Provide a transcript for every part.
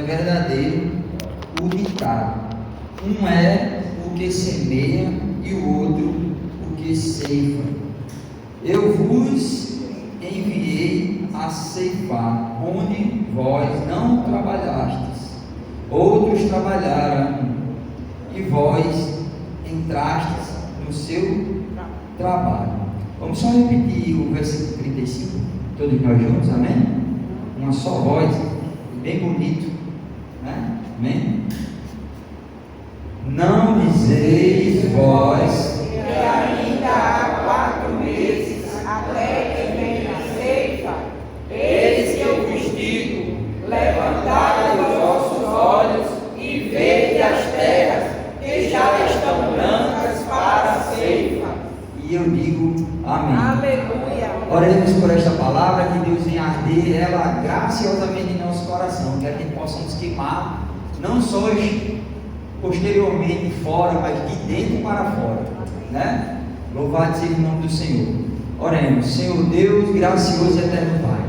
verdadeiro o ditado: um é o que semeia e o outro o que ceifa. Eu vos enviei a ceifar, onde vós não trabalhastes, outros trabalharam, e vós entrastes no seu trabalho. Vamos só repetir o versículo 35, todos nós juntos, amém? Uma só voz, bem bonito, né? Amém? Não dizeis vós que ainda há 4 meses até que venha a ceifa. Eis que eu vos digo: levantai os vossos olhos e vede as terras que já estão brancas para a ceifa. e eu digo amém. Aleluia. Oremos por esta palavra, que Deus venha arder ela graciosamente em nosso coração, que a gente possa nos queimar, não só posteriormente fora, mas de dentro para fora, né? Louvado seja o nome do Senhor. Oremos. Senhor Deus, gracioso e eterno Pai,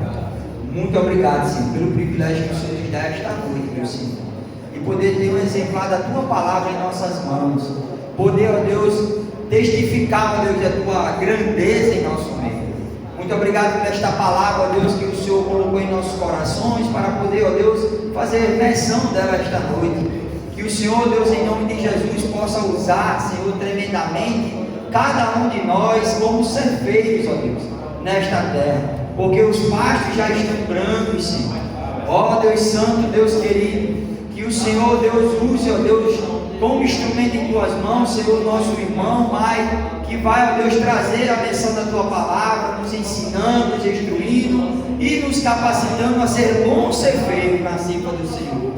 muito obrigado, Senhor, pelo privilégio que o Senhor nos dá esta noite, meu Senhor, e poder ter um exemplar da Tua palavra em nossas mãos, poder, ó Deus, testificar, ó Deus, a Tua grandeza em nosso meio. Muito obrigado por esta palavra, ó Deus, que o Senhor colocou em nossos corações, para poder, ó Deus, fazer menção dela esta noite. Que o Senhor, Deus, em nome de Jesus, possa usar, Senhor, tremendamente cada um de nós como ceifeiros, ó Deus, nesta terra, porque os pastos já estão brancos, Senhor. Ó Deus Santo, Deus querido, que o Senhor, Deus, use, ó Deus, como instrumento em Tuas mãos, Senhor, nosso irmão, Pai, que vai, ó Deus, trazer a menção da Tua palavra, nos ensinando, nos instruindo e nos capacitando a ser bons ceifeiros na ceifa do Senhor.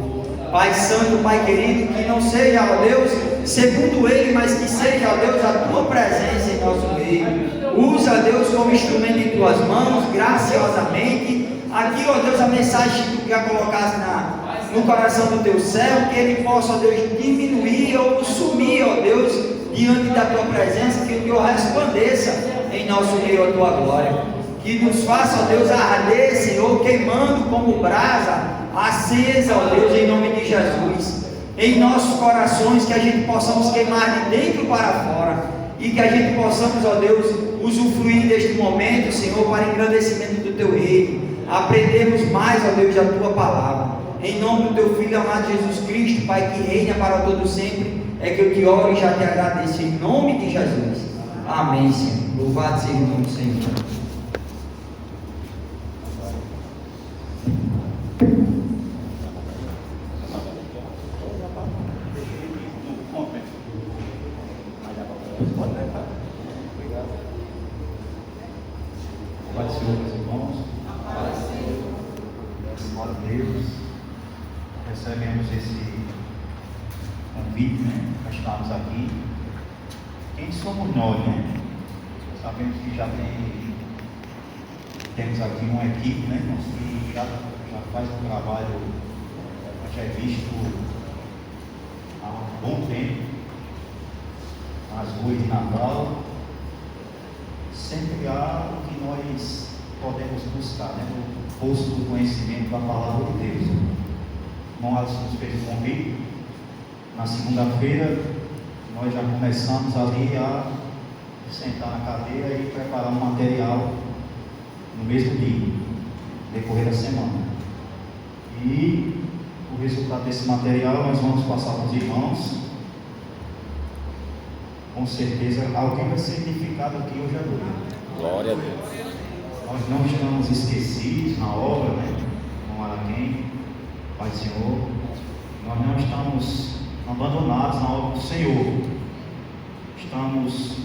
Pai Santo, Pai querido, que não seja, ó Deus, segundo Ele, mas que seja, ó Deus, a Tua presença em nosso meio. Usa, Deus, como instrumento em Tuas mãos, graciosamente. Aqui, ó Deus, a mensagem que Tu quer colocar no coração do Teu servo, que ele possa, ó Deus, diminuir ou sumir, ó Deus, diante da Tua presença, que o Senhor resplandeça em nosso meio a Tua glória. Que nos faça, ó Deus, arder, Senhor, queimando como brasa acesa, ó Deus, em nome de Jesus, em nossos corações, que a gente possamos queimar de dentro para fora, e que a gente possamos, ó Deus, usufruir deste momento, Senhor, para engrandecimento do Teu reino, aprendermos mais, ó Deus, da Tua palavra, em nome do Teu Filho amado Jesus Cristo, Pai, que reina para todo sempre, é que eu te oro e já te agradeço, em nome de Jesus, amém, Senhor. Louvado seja o nome do Senhor. Paz do Senhor, meus irmãos. Glória a Deus. Recebemos esse convite, né, para estarmos aqui. Quem somos nós, né? Sabemos que já temos aqui uma equipe, né, que já faz um trabalho, já é visto há um bom tempo nas ruas de Natal. Sempre há o que nós podemos buscar, né? O poço do conhecimento da palavra de Deus. O irmão Alisson nos fez um convite. Na segunda-feira, nós já começamos ali a sentar na cadeira e preparar um material no mesmo dia, decorrer da semana. E o resultado desse material nós vamos passar para os irmãos. Com certeza, alguém vai ser edificado aqui hoje à noite. Glória a Deus. Nós não estamos esquecidos na obra, né? Com Araquém, Pai do Senhor. Nós não estamos abandonados na obra do Senhor. Estamos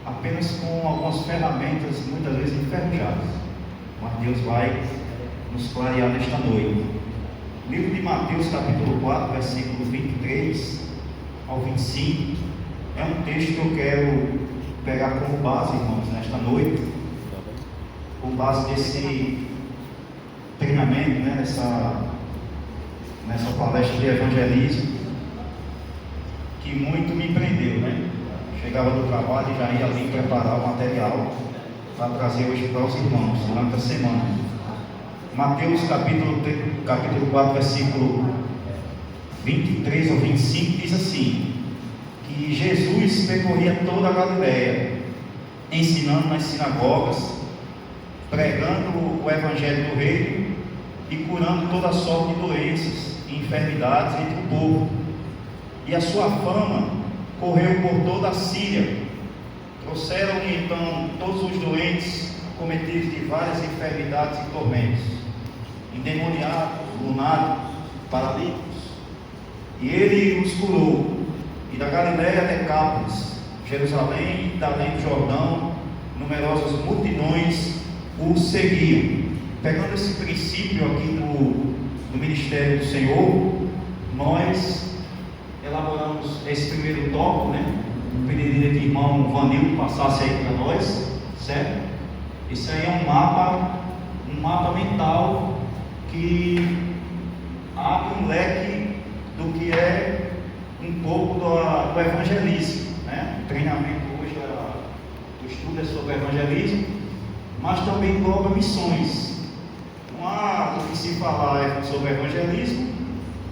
apenas com algumas ferramentas, muitas vezes enferrujadas. Mas Deus vai nos clarear nesta noite. O livro de Mateus, capítulo 4, versículo 23 ao 25. É um texto que eu quero pegar como base, irmãos, nesta noite, por base desse treinamento, né, nessa palestra de evangelismo, que muito me prendeu, né? Chegava do trabalho e já ia ali preparar o material para trazer hoje para os irmãos, durante a semana. Mateus capítulo 4, versículo 23 ou 25, diz assim: que Jesus percorria toda a Galileia, ensinando nas sinagogas, pregando o evangelho do reino e curando toda sorte de doenças e enfermidades entre o povo. E a sua fama correu por toda a Síria. Trouxeram-lhe então todos os doentes, cometidos de várias enfermidades e tormentos, endemoniados, lunáticos, paralíticos, e ele os curou. E da Galileia a Decápolis, Jerusalém e da além do Jordão, numerosas multidões o seguiam. Pegando esse princípio aqui do ministério do Senhor, nós elaboramos esse primeiro tópico, né? Pediria que o irmão Vanildo passasse aí para nós, certo? Isso aí é um mapa mental que abre um leque do que é um pouco do evangelismo, né? O treinamento hoje, o estudo é sobre evangelismo, mas também engloba missões. Não há do que se falar sobre evangelismo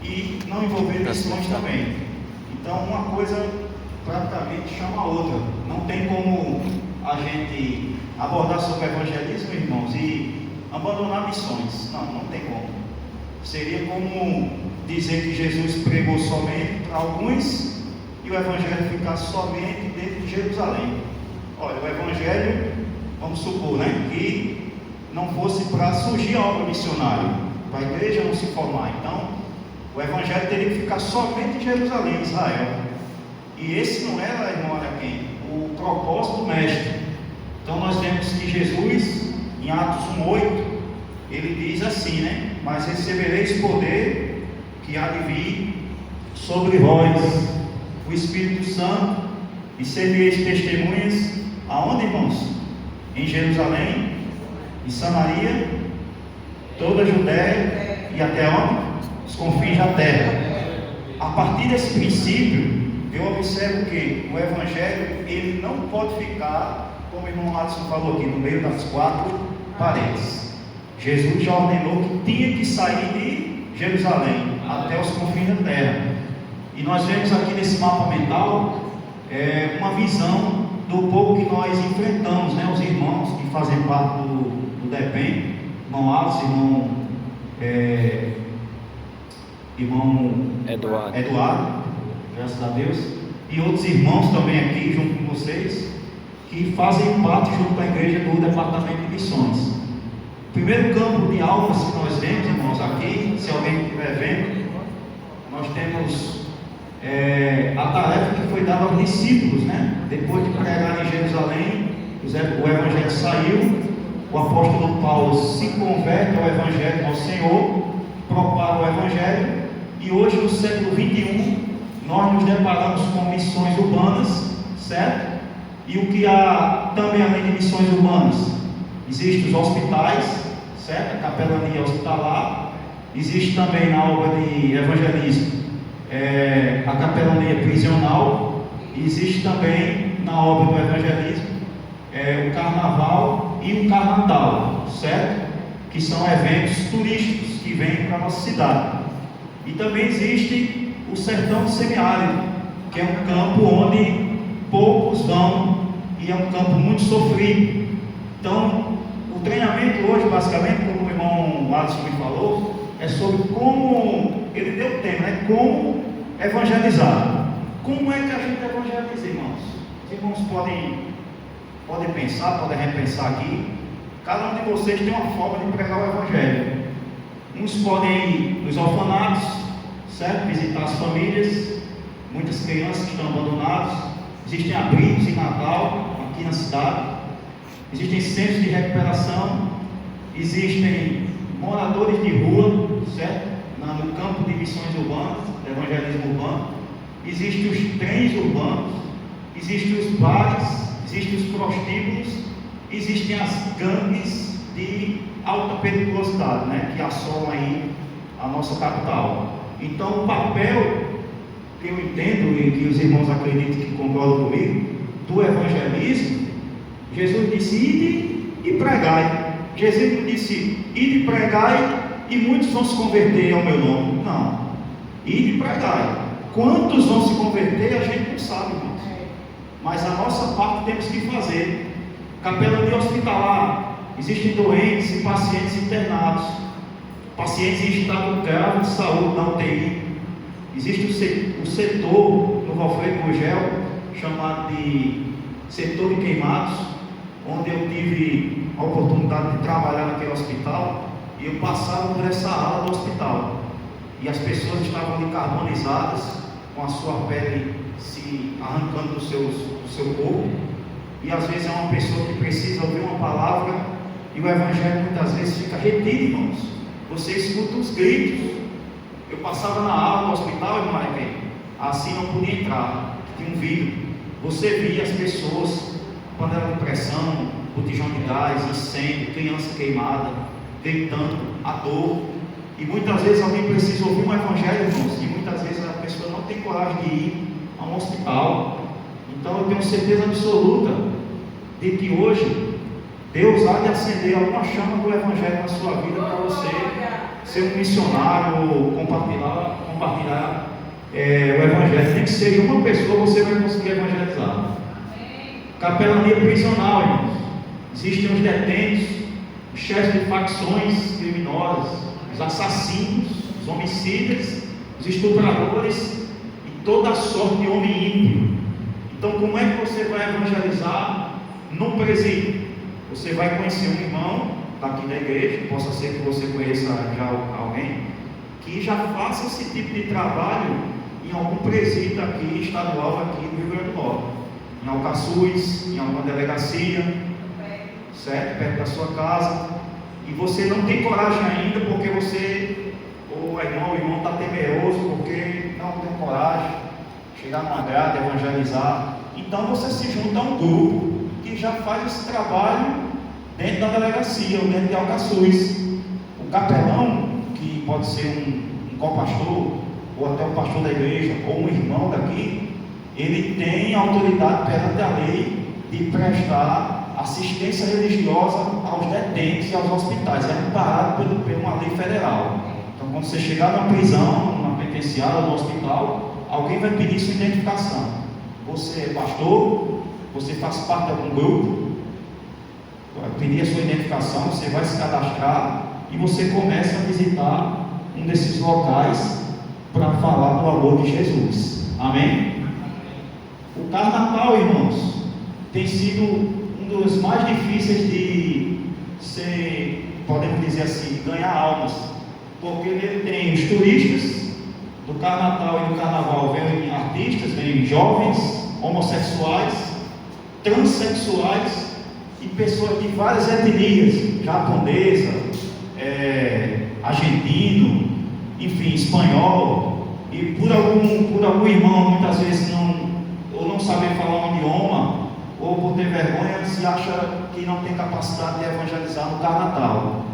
e não envolver missões também. Então uma coisa praticamente chama a outra. Não tem como a gente abordar sobre evangelismo, irmãos, e abandonar missões. Não tem como. Seria como dizer que Jesus pregou somente para alguns e o evangelho ficar somente dentro de Jerusalém. Olha, o evangelho, vamos supor, né, que não fosse para surgir a obra missionária, para a igreja não se formar. Então, o evangelho teria que ficar somente em Jerusalém, Israel. E esse não era, irmão Araquém, o propósito do mestre. Então nós vemos que Jesus, em Atos 1:8, ele diz assim, né? Mas recebereis poder que há de vir sobre vós o Espírito Santo, e sereis testemunhas, aonde, irmãos? Em Jerusalém, em Samaria, toda a Judéia e até onde? Os confins da terra. A partir desse princípio, eu observo que o evangelho, ele não pode ficar, como o irmão Adson falou aqui, no meio das quatro paredes. Jesus já ordenou que tinha que sair de Jerusalém até os confins da terra. E nós vemos aqui nesse mapa mental uma visão do povo que nós enfrentamos, né? Os irmãos que fazem parte do DEPEN, irmão Adson, irmão Eduardo, graças a Deus, e outros irmãos também aqui junto com vocês, que fazem parte junto com a igreja do departamento de missões. O primeiro campo de almas que nós vemos, irmãos, aqui, se alguém estiver vendo, nós temos a tarefa que foi dada aos discípulos, né? Depois de pregar em Jerusalém, o evangelho saiu, o apóstolo Paulo se converte ao evangelho, ao Senhor, propaga o evangelho, e hoje no século 21 nós nos deparamos com missões urbanas, certo? E o que há também além de missões urbanas? Existem os hospitais, certo? A capelania hospitalar. Existe também na obra de evangelismo a capelania prisional. Existe também na obra do evangelismo o carnaval e o carnatal, certo? Que são eventos turísticos que vêm para a nossa cidade. E também existe o sertão semiárido, que é um campo onde poucos vão e é um campo muito sofrido. Então, o treinamento hoje, basicamente, como o irmão Alisson me falou, é sobre como, ele deu o tema, né? Como evangelizar. Como é que a gente evangeliza, irmãos? Os irmãos podem pensar, podem repensar aqui. Cada um de vocês tem uma forma de pregar o evangelho. Uns podem ir nos orfanatos, certo? Visitar as famílias, muitas crianças que estão abandonadas. Existem abrigos em Natal, aqui na cidade. Existem centros de recuperação. Existem moradores de rua, certo? No campo de missões urbanas, de evangelismo urbano. Existem os trens urbanos. Existem os bares. Existem os prostíbulos. Existem as gangues de alta periculosidade, né? Que assolam aí a nossa capital. Então, o papel que eu entendo e que os irmãos acreditam que concordam comigo, do evangelismo, Jesus disse: ide e pregai. Jesus não disse: ide e pregai e muitos vão se converter ao meu nome. Não. e pregai. Quantos vão se converter, a gente não sabe, irmãos. Mas a nossa parte temos que fazer. Capelania hospitalar, existem doentes e pacientes internados, pacientes em estado grave de saúde na UTI. Existe o setor no Valfredo Gurgel, chamado de setor de queimados, onde eu tive a oportunidade de trabalhar naquele hospital, e eu passava por essa ala do hospital, e as pessoas estavam ali carbonizadas, com a sua pele se arrancando do seu corpo, e às vezes é uma pessoa que precisa ouvir uma palavra, e o evangelho muitas vezes fica retido, irmãos. Você escuta os gritos. Eu passava na ala do hospital, irmão, assim não podia entrar, tinha um vidro. Você via as pessoas, panela de pressão, botijão de gás, incêndio, criança queimada, gritando, a dor. E muitas vezes alguém precisa ouvir um evangelho, irmãos, e muitas vezes a pessoa não tem coragem de ir a um hospital. Então eu tenho certeza absoluta de que hoje Deus há de acender alguma chama do evangelho na sua vida, para você ser um missionário ou compartilhar o evangelho. Nem que seja uma pessoa, você vai conseguir evangelizar. Capelania prisional, irmãos. Existem os detentos, os chefes de facções criminosas, os assassinos, os homicidas, os estupradores e toda a sorte de homem ímpio. Então, como é que você vai evangelizar num presídio? Você vai conhecer um irmão daqui da igreja, possa ser que você conheça já alguém, que já faça esse tipo de trabalho em algum presídio aqui, estadual, aqui no Rio Grande do Norte, em Alcaçuz, em alguma delegacia, certo? Perto da sua casa, e você não tem coragem ainda, porque você, o irmão está temeroso, porque não tem coragem, chegar numa grade, evangelizar. Então você se junta a um grupo que já faz esse trabalho dentro da delegacia, ou dentro de Alcaçuz. O capelão, que pode ser um co-pastor, ou até um pastor da igreja, ou um irmão daqui, ele tem autoridade perante a lei de prestar assistência religiosa aos detentos e aos hospitais. É amparado por uma lei federal. Então, quando você chegar numa prisão, numa penitenciária, no hospital, alguém vai pedir sua identificação. Você é pastor, você faz parte de algum grupo, vai pedir a sua identificação, você vai se cadastrar e você começa a visitar um desses locais para falar do amor de Jesus. Amém? O Carnaval, irmãos, tem sido um dos mais difíceis de ser, podemos dizer assim, ganhar almas, porque ele tem os turistas do Carnaval, e do Carnaval vêm artistas, vêm jovens, homossexuais, transexuais e pessoas de várias etnias, japonesa, argentino, enfim, espanhol, e por algum irmão muitas vezes não saber falar um idioma, ou por ter vergonha, se acha que não tem capacidade de evangelizar no Carnaval,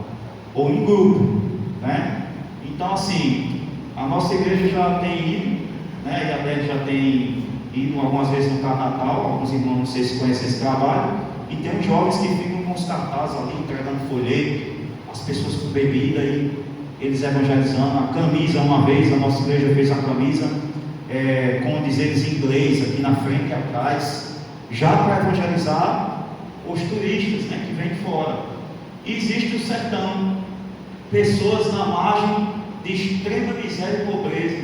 ou em grupo, né? Então, assim, a nossa igreja já tem ido, né? E a Beth já tem ido algumas vezes no Carnaval. Alguns irmãos, não sei se conhecem esse trabalho, e tem uns jovens que ficam com os cartazes ali, entregando folheto, as pessoas com bebida, e eles evangelizando. A camisa, uma vez, a nossa igreja fez a camisa, com dizeres em inglês, aqui na frente e atrás, já para evangelizar os turistas, né, que vêm de fora. E existe o sertão, pessoas na margem de extrema miséria e pobreza,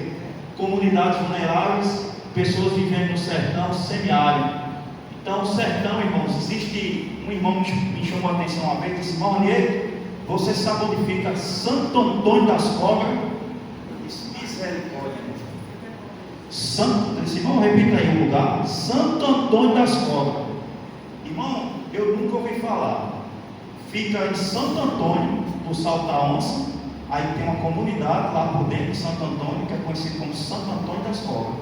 comunidades vulneráveis, pessoas vivendo no sertão semiárido. Então, o sertão, irmãos, existe um irmão que me chamou a atenção uma vez, disse: irmão Ranieri, você sabe onde fica Santo Antônio das Cobras? Eu disse: misericórdia. Esse irmão, repita aí o lugar: Santo Antônio das Cobras. Irmão, eu nunca ouvi falar. Fica em Santo Antônio, do Salto da Onça. Aí tem uma comunidade lá por dentro de Santo Antônio, que é conhecido como Santo Antônio das Cobras.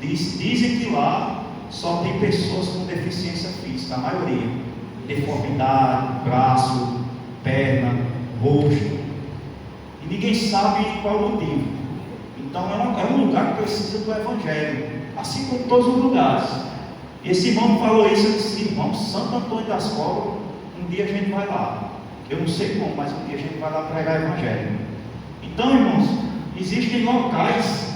Dizem que lá só tem pessoas com deficiência física, a maioria, deformidade, braço, perna, rosto, e ninguém sabe qual o motivo. Então é um lugar que precisa do Evangelho, assim como todos os lugares. Esse irmão falou isso, eu disse: irmão, Santo Antônio das Cobras, um dia a gente vai lá. Eu não sei como, mas um dia a gente vai lá pregar o Evangelho. Então, irmãos, Existem locais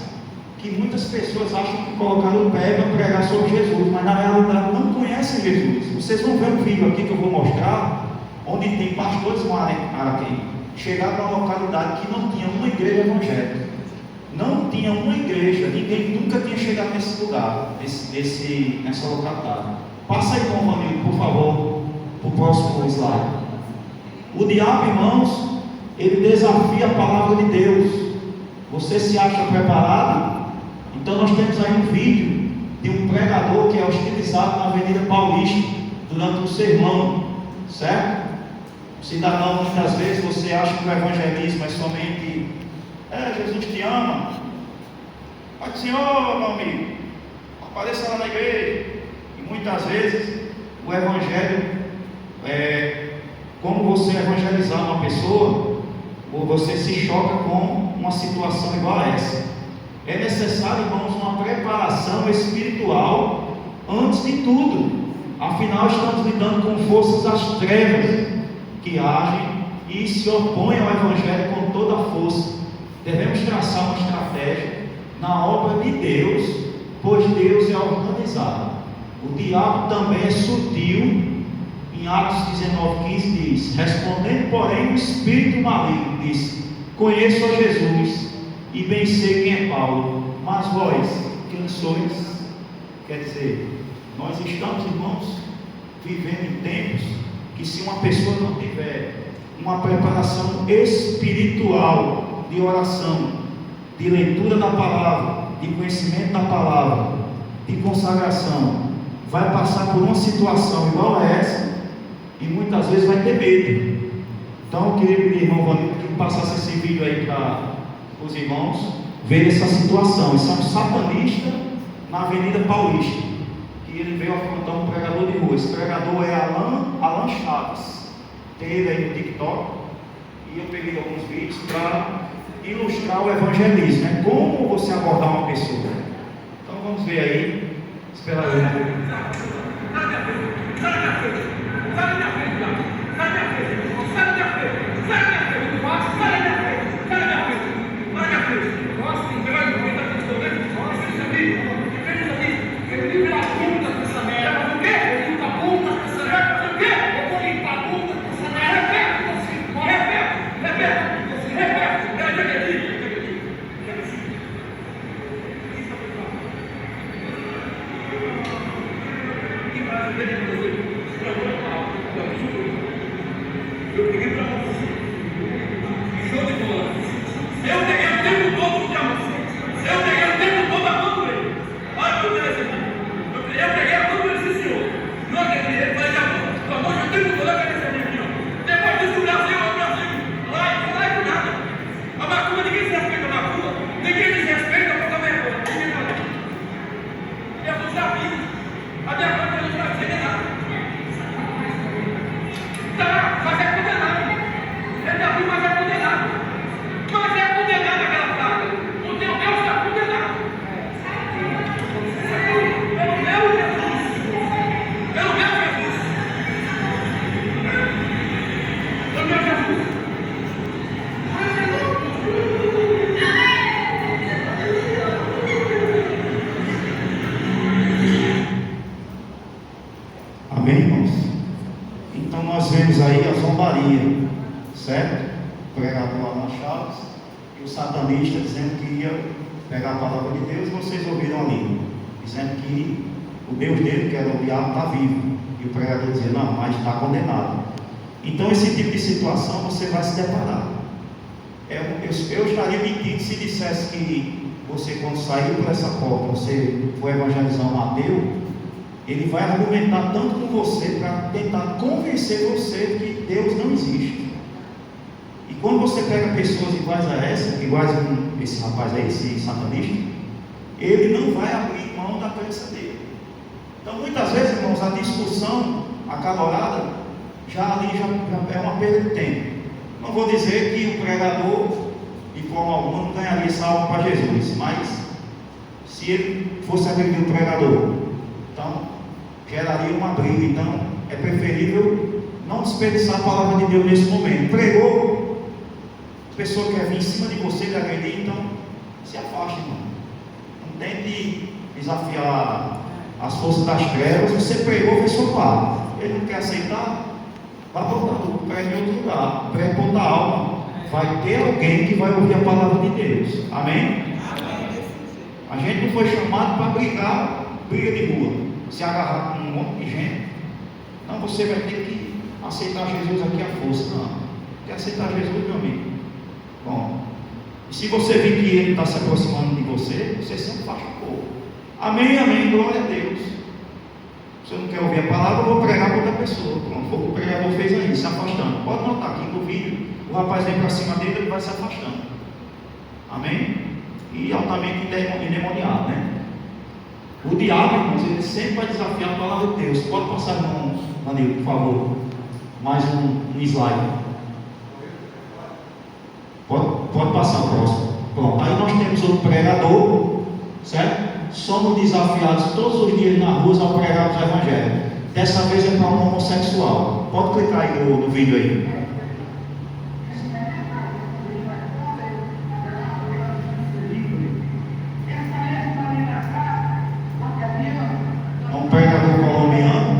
que muitas pessoas acham que colocaram o pé para pregar sobre Jesus, mas na realidade não conhecem Jesus. Vocês vão ver um vídeo aqui que eu vou mostrar, onde tem pastores aqui. Chegaram a uma localidade que não tinha uma igreja evangélica. Não tinha uma igreja, ninguém nunca tinha chegado nesse lugar, nessa localidade. Passa aí, irmão Vanildo, por favor, para o próximo slide. O diabo, irmãos, ele desafia a palavra de Deus. Você se acha preparado? Então nós temos aí um vídeo de um pregador que é hostilizado na Avenida Paulista durante um sermão, certo? Cidadão, muitas vezes você acha que o evangelismo é somente Jesus te ama. Pai do Senhor, meu amigo, apareça lá na igreja. E muitas vezes o evangelho como você evangelizar uma pessoa, ou você se choca com uma situação igual a essa. É necessário, irmãos, uma preparação espiritual antes de tudo. Afinal, estamos lidando com forças das trevas que agem e se opõem ao evangelho com toda a força. Devemos traçar uma estratégia na obra de Deus, pois Deus é organizado. O diabo também é sutil. Em Atos 19:15 diz: respondendo, porém, o espírito maligno disse: conheço a Jesus e bem sei quem é Paulo, mas vós, quem sois? Quer dizer, nós estamos, irmãos, vivendo em tempos que, se uma pessoa não tiver uma preparação espiritual de oração, de leitura da palavra, de conhecimento da palavra, de consagração, vai passar por uma situação igual a essa e muitas vezes vai ter medo. Então eu queria pedir, irmão Vanildo, que passasse esse vídeo aí para os irmãos verem essa situação. Esse é um satanista na Avenida Paulista, que ele veio afrontar um pregador de rua. Esse pregador é Alan Chaves, tem ele aí no TikTok, e eu peguei alguns vídeos para ilustrar o evangelismo, né? Como você abordar uma pessoa. Então vamos ver aí. Espera aí um pouco. Amém, irmãos? Então nós vemos aí a zombaria, certo? O pregador Alan Chaves e o satanista dizendo que ia pegar a palavra de Deus. Vocês ouviram ali, dizendo que o Deus dele, que era o diabo, está vivo. E o pregador dizia: não, mas está condenado. Então esse tipo de situação você vai se deparar. Eu estaria mentindo se dissesse que você, quando saiu por essa porta, você foi evangelizar um ateu. Ele vai argumentar tanto com você para tentar convencer você que Deus não existe. E quando você pega pessoas iguais a iguais a esse rapaz aí, esse satanista, ele não vai abrir mão da crença dele. Então muitas vezes, irmãos, a discussão acalorada já é uma perda de tempo. Não vou dizer que o pregador de forma alguma não ganharia essa alma para Jesus, mas se ele fosse agredir o pregador, então geraria uma briga. Então é preferível não desperdiçar a palavra de Deus nesse momento. Pregou, A pessoa quer vir em cima de você e agredir, então se afaste, irmão. Não tente desafiar as forças das trevas. Você pregou, fez sua parte. Ele não quer aceitar, vai botar tudo para em outro lugar. Prega outra alma. Vai ter alguém que vai ouvir a palavra de Deus. Amém? A gente não foi chamado para briga de rua, se agarrar com um monte de gente. Não, você vai ter que aceitar Jesus aqui à força. Não, quer aceitar Jesus, meu amigo? Bom, se você vir que ele está se aproximando de você, você se afasta um pouco. Amém, amém, glória a Deus. Se eu não quer ouvir a palavra, eu vou pregar para outra pessoa. Pronto, o pregador fez aí, se afastando. Pode notar aqui no vídeo, o rapaz vem para cima dele, ele vai se afastando. Amém? E altamente endemoniado, né? O diabo, irmãos, ele sempre vai desafiar a palavra de Deus. Pode passar, irmão Danilo, por favor. Mais um slide. Pode passar o próximo. Pronto, aí nós temos outro pregador, certo? Somos desafiados todos os dias na rua ao pregar o evangelho. Dessa vez é para um homossexual. Pode clicar aí no vídeo aí. Um pregador colombiano.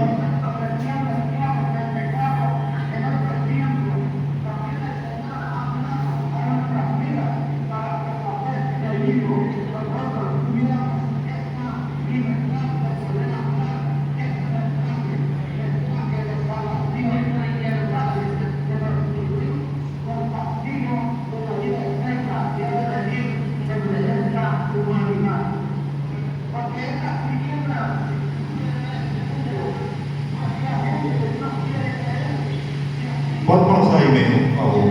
Pode pausar aí mesmo, por favor.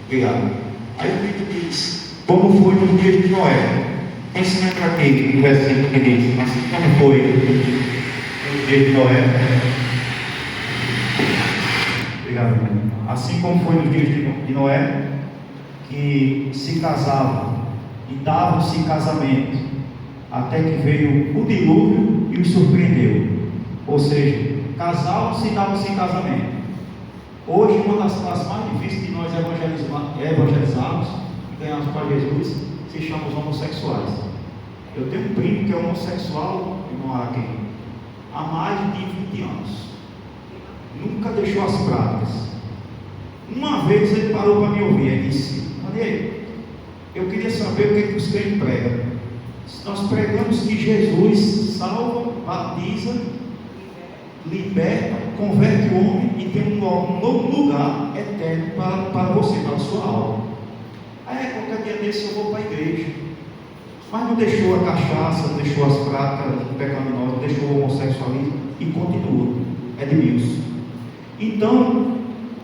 Obrigado. Aí o vídeo diz: como foi nos dias de Noé? Ensina para quem o versículo que diz, assim como foi nos dias de Noé? Obrigado. Assim como foi nos dias de Noé, que se casavam e davam-se em casamento, até que veio o dilúvio e os surpreendeu. Ou seja, casavam-se e davam-se em casamento. Hoje, uma das classes mais difíceis de nós evangelizarmos e ganharmos para Jesus se chama os homossexuais. Eu tenho um primo que é homossexual, irmão Araquém, há mais de 20 anos. Nunca deixou as práticas. Uma vez ele parou para me ouvir e disse: Daniel, eu queria saber o que os crentes pregam. Nós pregamos que Jesus salva, batiza, liberta, converte o homem e tem um novo lugar eterno para você, para a sua alma. Aí qualquer dia desse eu vou para a igreja. Mas não deixou a cachaça, não deixou as práticas pecaminosas, não deixou o homossexualismo e continua. É de Deus. Então,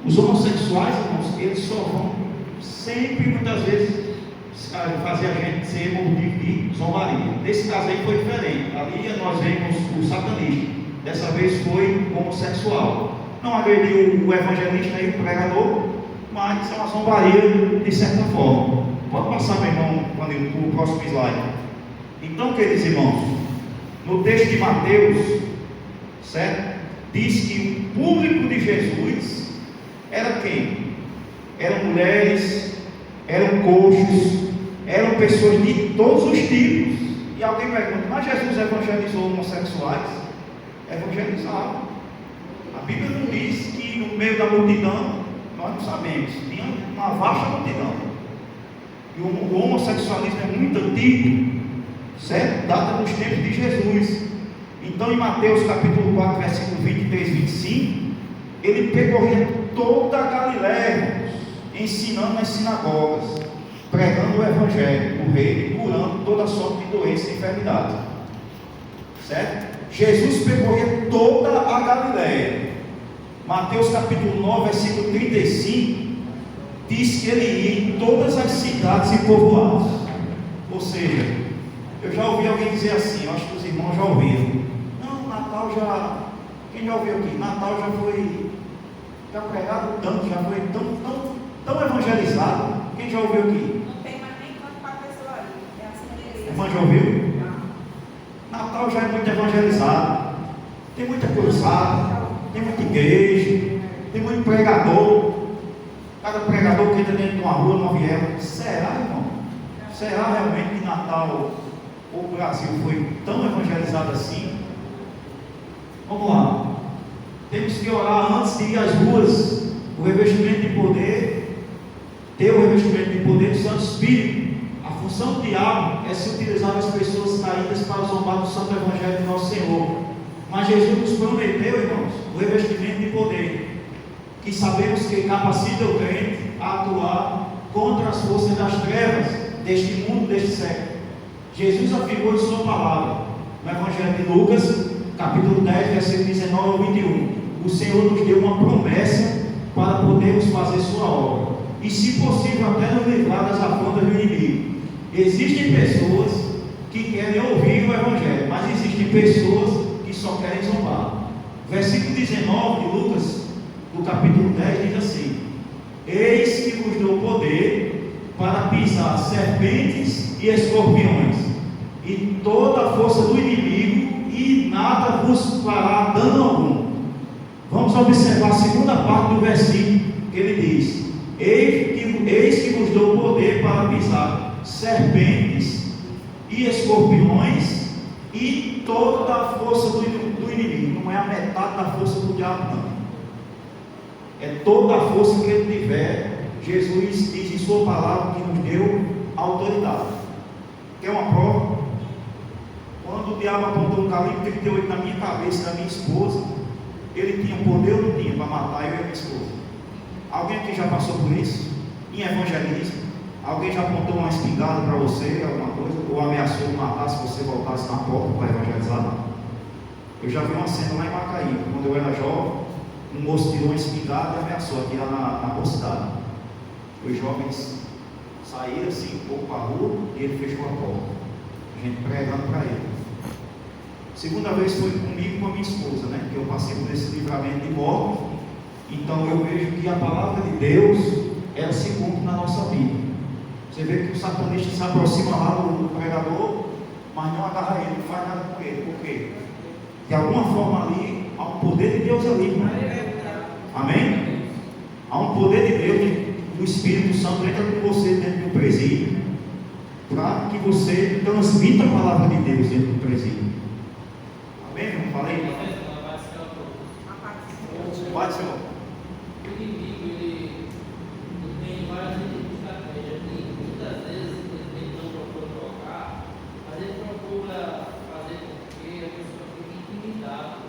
os homossexuais, irmãos, eles só vão sempre, muitas vezes, fazer a gente ser motivo de zombaria. Nesse caso aí foi diferente. Ali nós vemos o satanista. Dessa vez foi o homossexual. Não agrediu o evangelista e o pregador, mas é uma zombaria de certa forma. Pode passar, meu irmão, para o próximo slide. Então, queridos irmãos, no texto de Mateus, certo? Diz que o público de Jesus era quem? Eram mulheres, eram coxos, eram pessoas de todos os tipos. E alguém pergunta: mas Jesus evangelizou homossexuais? Evangelizava. A Bíblia não diz que no meio da multidão, nós não sabemos, tinha uma vasta multidão. E o homossexualismo é muito antigo, certo? Data dos tempos de Jesus. Então, em Mateus capítulo 4, versículo 23 e 25, ele percorria toda a Galiléia, ensinando nas sinagogas, pregando o evangelho do reino, curando toda sorte de doença e enfermidade. Certo? Jesus percorria toda a Galiléia. Mateus capítulo 9, versículo 35, diz que ele ia em todas as cidades e povoados. Ou seja, eu já ouvi alguém dizer assim, eu acho que os irmãos já ouviram: não, Natal já... Quem já ouviu aqui? Natal já foi... já pregado tanto, já foi tão evangelizado. Quem já ouviu aqui? Não tem mais nem quanto para a pessoa aí. É assim. Irmã, já ouviu? Natal já é muito evangelizado. Tem muita cruzada, tem muita igreja, tem muito pregador. Cada pregador que entra dentro de uma rua, numa viela. Será, irmão? Será realmente que Natal, o Brasil, foi tão evangelizado assim? Vamos lá. Temos que orar antes de ir às ruas. O revestimento de poder, ter o revestimento de poder do Santo Espírito. A função do diabo é se utilizar as pessoas caídas para zombar do santo evangelho de nosso Senhor. Mas Jesus nos prometeu, irmãos, o revestimento de poder, que sabemos que capacita o crente a atuar contra as forças das trevas deste mundo, deste século. Jesus afirmou em sua palavra, no Evangelho de Lucas, capítulo 10, versículo 19 ao 21. O Senhor nos deu uma promessa para podermos fazer sua obra, e se possível até nos livrar das afrontas do inimigo. Existem pessoas que querem ouvir o Evangelho, mas existem pessoas que só querem zombar. Versículo 19 de Lucas, do capítulo 10, diz assim: eis que vos dou poder para pisar serpentes e escorpiões, e toda a força do inimigo, e nada vos fará dano algum. Vamos observar a segunda parte do versículo, que ele diz: eis que vos dou poder para pisar serpentes e escorpiões, e toda a força do inimigo. Não é a metade da força do diabo, não. É toda a força que ele tiver. Jesus diz em sua palavra que nos deu autoridade. Quer uma prova? Quando o diabo apontou um calibre 38 na minha cabeça, da minha esposa, ele tinha poder ou não tinha para matar eu e a minha esposa? Alguém aqui já passou por isso? Em evangelismo? Alguém já apontou uma espingarda para você, alguma coisa? Ou ameaçou matar se você voltasse na porta para evangelizar? Eu já vi uma cena lá em Macaíba, quando eu era jovem. Um moço tirou uma espingarda e ameaçou aqui lá na mocidade. Os jovens saíram assim um pouco para a rua e ele fechou a porta. A gente pregando para ele. Segunda vez foi comigo e com a minha esposa, né? Que eu passei por esse livramento de morte. Então eu vejo que a palavra de Deus, ela se cumpre na nossa vida. Você vê que o satanista se aproxima lá do pregador, mas não agarra ele, não faz nada com ele. Por quê? De alguma forma ali, há um poder de Deus ali, irmão. Amém? Há um poder de Deus, o Espírito Santo entra com você dentro do presídio, para que você transmita a palavra de Deus dentro do presídio. Amém, irmão? Falei? Pode, Senhor. O inimigo, ele tem várias estratégias. Muitas vezes ele não procura trocar, mas ele procura fazer com que a pessoa fique intimidada.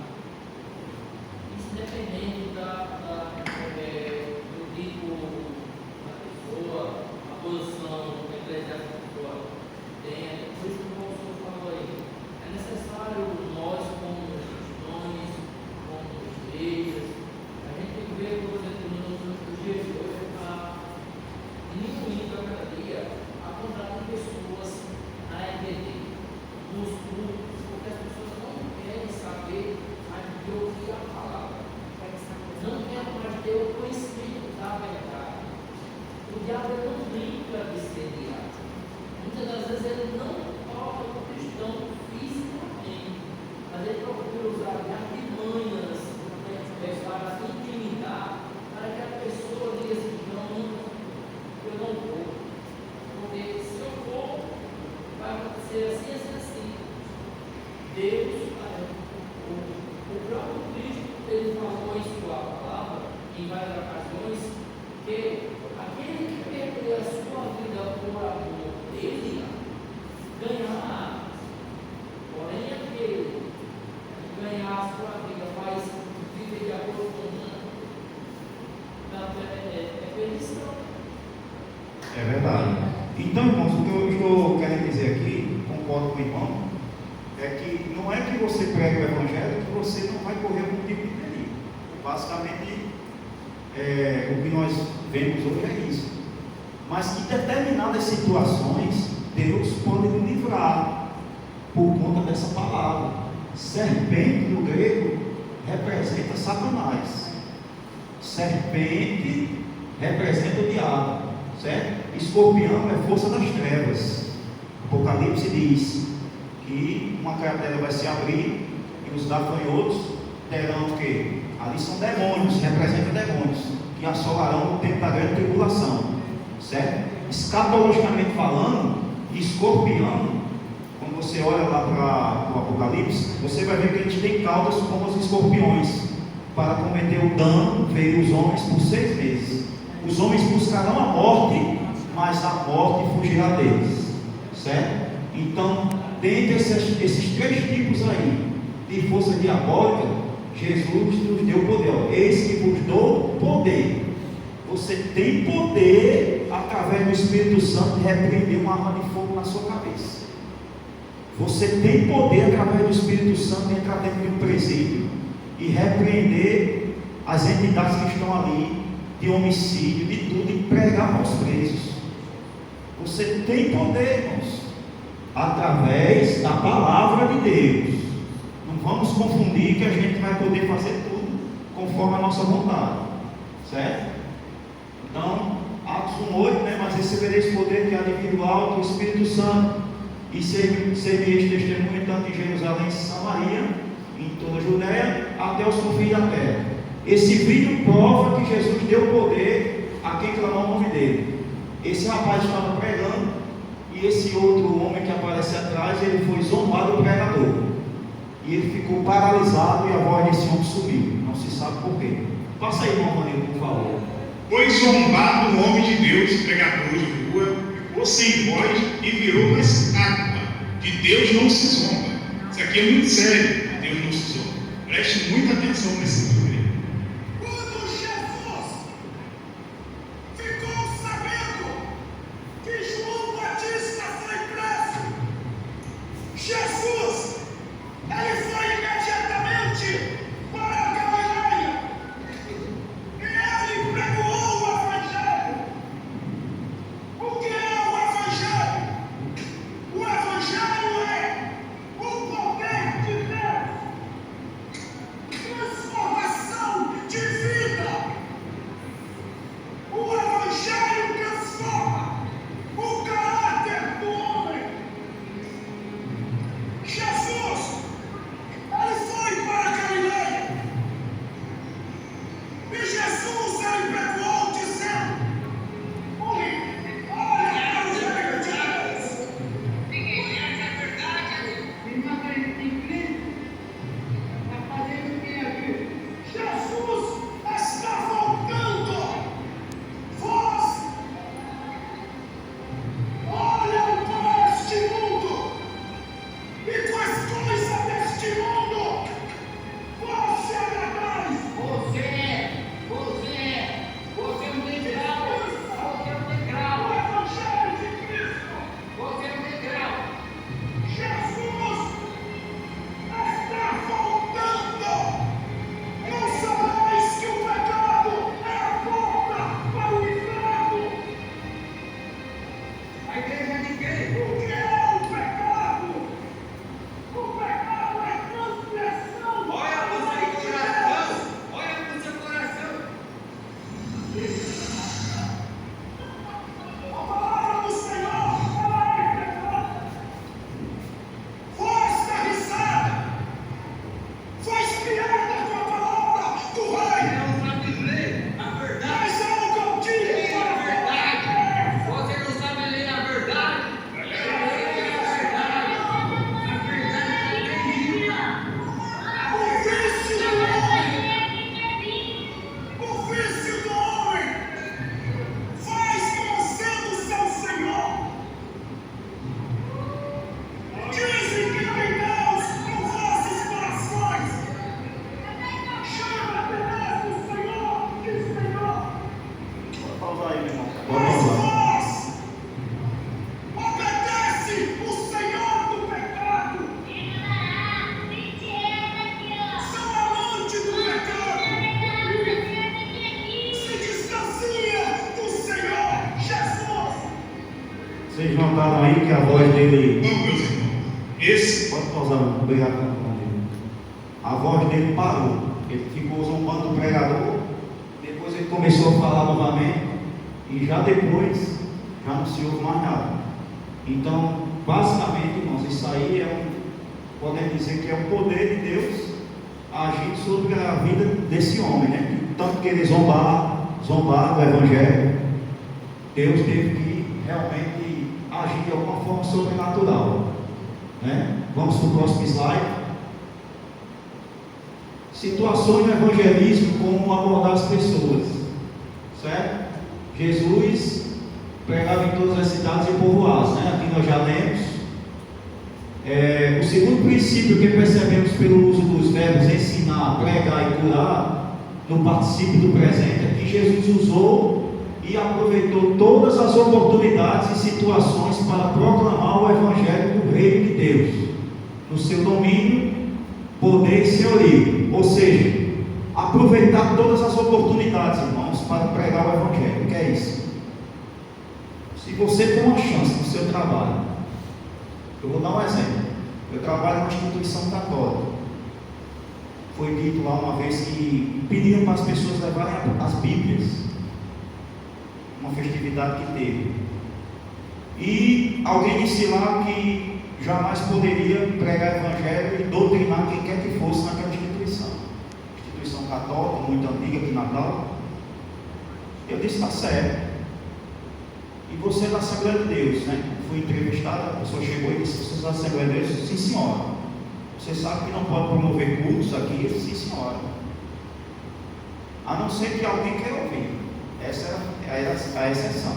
Isso independente do tipo da pessoa, a posição eclesiástica da pessoa tem. Por isso que o pastor falou aí, é necessário nós, como cristãos, como igrejas, a gente vê, por exemplo, nos dias de hoje, está diminuindo a cada dia a quantidade de pessoas na EBD, nos cultos, porque as pessoas não querem saber mais de ouvir a palavra, não querem mais ter o conhecimento da verdade. O diabo não brinca de ser diabo. Muitas das vezes ele não toca o cristão fisicamente, mas ele procura usar artimanhas para intimidar, para que a pessoa diga assim: não, eu não vou, porque se eu for, vai acontecer assim, assim, assim. Deus, o próprio Cristo, ele falou em sua palavra, em várias ocasiões, que aquele que perder a sua vida por amor dele, ganhará. Porém, aquele que ganhar a sua vida faz viver de acordo com o mundo, é perdição. É verdade. Então, irmãos, o que eu estou querendo dizer aqui, concordo com o irmão, é que não é que você prega o Evangelho que você não vai correr algum tipo de perigo. Basicamente, o que nós vemos hoje é isso. Mas em determinadas situações, Deus pode nos livrar por conta dessa palavra. Serpente no grego representa Satanás. Serpente representa o diabo, certo? Escorpião é força das trevas. Apocalipse diz que uma cratera vai se abrir e os gafanhotos terão o quê? Ali são demônios, representam demônios, que que assolarão no tempo da grande tribulação, certo? Escatologicamente falando, escorpião, quando você olha lá para o Apocalipse, você vai ver que a gente tem caudas como os escorpiões, para cometer o dano, veio os homens por 6 meses. Os homens buscarão a morte, mas a morte fugirá deles, certo? Então, dentre esses 3 tipos aí de força diabólica, Jesus nos deu poder. Ó, eis que vos dou poder. Você tem poder, através do Espírito Santo, de repreender uma arma de fogo na sua cabeça. Você tem poder, através do Espírito Santo, de entrar dentro de um presídio e repreender as entidades que estão ali, de homicídio, de tudo, e pregar para os presos. Você tem poder, irmãos, através da palavra de Deus. Não vamos confundir que a gente vai poder fazer tudo conforme a nossa vontade, certo? Então, Atos 1:8, né? Mas recebereis poder que há de vir do alto, o Espírito Santo, e servireis testemunha tanto em Jerusalém, Samaria, em toda a Judéia, até os confins da terra. Esse vídeo prova que Jesus deu poder a quem clamou o nome dele. Esse rapaz estava pregando, e esse outro homem que aparece atrás, ele foi zombado do pregador, e ele ficou paralisado, e a voz desse homem sumiu. Não se sabe por quê. Passa aí, irmão Manilo, por favor. Foi zombado o homem de Deus, pregador de rua, ficou sem voz e virou uma estátua. De Deus não se zomba. Isso aqui é muito sério. De Deus não se zomba. Preste muita atenção nesse vídeo. Quando Jesus ficou sabendo que João Batista foi preso, Jesus, ele foi imediatamente para a Galileia e ele pregou o Evangelho. O que é o Evangelho? O Evangelho é o poder de Deus, transformação de vida. O Evangelho transforma o caráter do homem. Jesus, ele foi para a Galileia, e Jesus, ele pregou dizendo: olha para o reino de Deus. Jesus está voltando. Vós olham para este mundo, e com as coisas deste mundo vós se agradais. Você é um degrau. O Evangelho de Cristo. Você é um degrau. Jesus está voltando. Não sabeis que o pecado é a porta para o inferno. A igreja de quem? O que é o pecado? O pecado é transgressão. Olha para o seu coração. Olha para o seu coração. A palavra do Senhor, ela é pecado. Foi escarnecida, foi espiada com a palavra do rei, Não sabe ler a verdade. mas eu não digo Leia a para verdade. Você não sabe ler a verdade. Leia a verdade. A verdade é terrível. o vício do homem. O vício do homem faz conhecendo seu Senhor. Dizem que tem Deus nos vossos corações. Chama a do Senhor de Senhor. Pode pausar aí, meu irmão. Pode Mas pausar. vós obedece o Senhor do pecado. São amantes do pecado. Se distancia do Senhor Jesus. Vocês notaram aí que a voz dele. Bom, meus irmãos, esse Pode pausar, meu irmão. Obrigado pelo comando. A voz dele parou. Ele ficou zombando do pregador. Depois ele começou a falar novamente. E já depois, já não se ouve mais nada. Então, basicamente, irmãos, isso aí podemos dizer que é o poder de Deus agindo sobre a vida desse homem, né? Tanto querer zombar zombaram do Evangelho, Deus teve que realmente agir de alguma forma sobrenatural, né? Vamos para o próximo slide. Situações no evangelismo, como abordar as pessoas, certo? Jesus pregava em todas as cidades e povoados, né? Aqui nós já lemos. O segundo princípio que percebemos pelo uso dos verbos ensinar, pregar e curar, no particípio do presente, é que Jesus usou e aproveitou todas as oportunidades e situações para proclamar o Evangelho do Reino de Deus, no seu domínio, poder e senhorio. Ou seja, aproveitar todas as oportunidades, irmãos, para pregar o Evangelho. O que é isso? Se você tem uma chance no seu trabalho, eu vou dar um exemplo. Eu trabalho numa instituição católica. Foi dito lá uma vez que pediram para as pessoas levarem as Bíblias, uma festividade que teve. E alguém disse lá que jamais poderia pregar o Evangelho e doutrinar quem quer que fosse naquela instituição. Instituição católica, muito antiga aqui em Natal. Eu disse, está certo. E você é da Assembleia de Deus, né? Fui entrevistado, a pessoa chegou e disse, você é da Assembleia de Deus? Eu disse, sim, senhora. Você sabe que não pode promover cultos aqui? Eu disse, sim, senhora. A não ser que alguém queira ouvir. Essa era a exceção.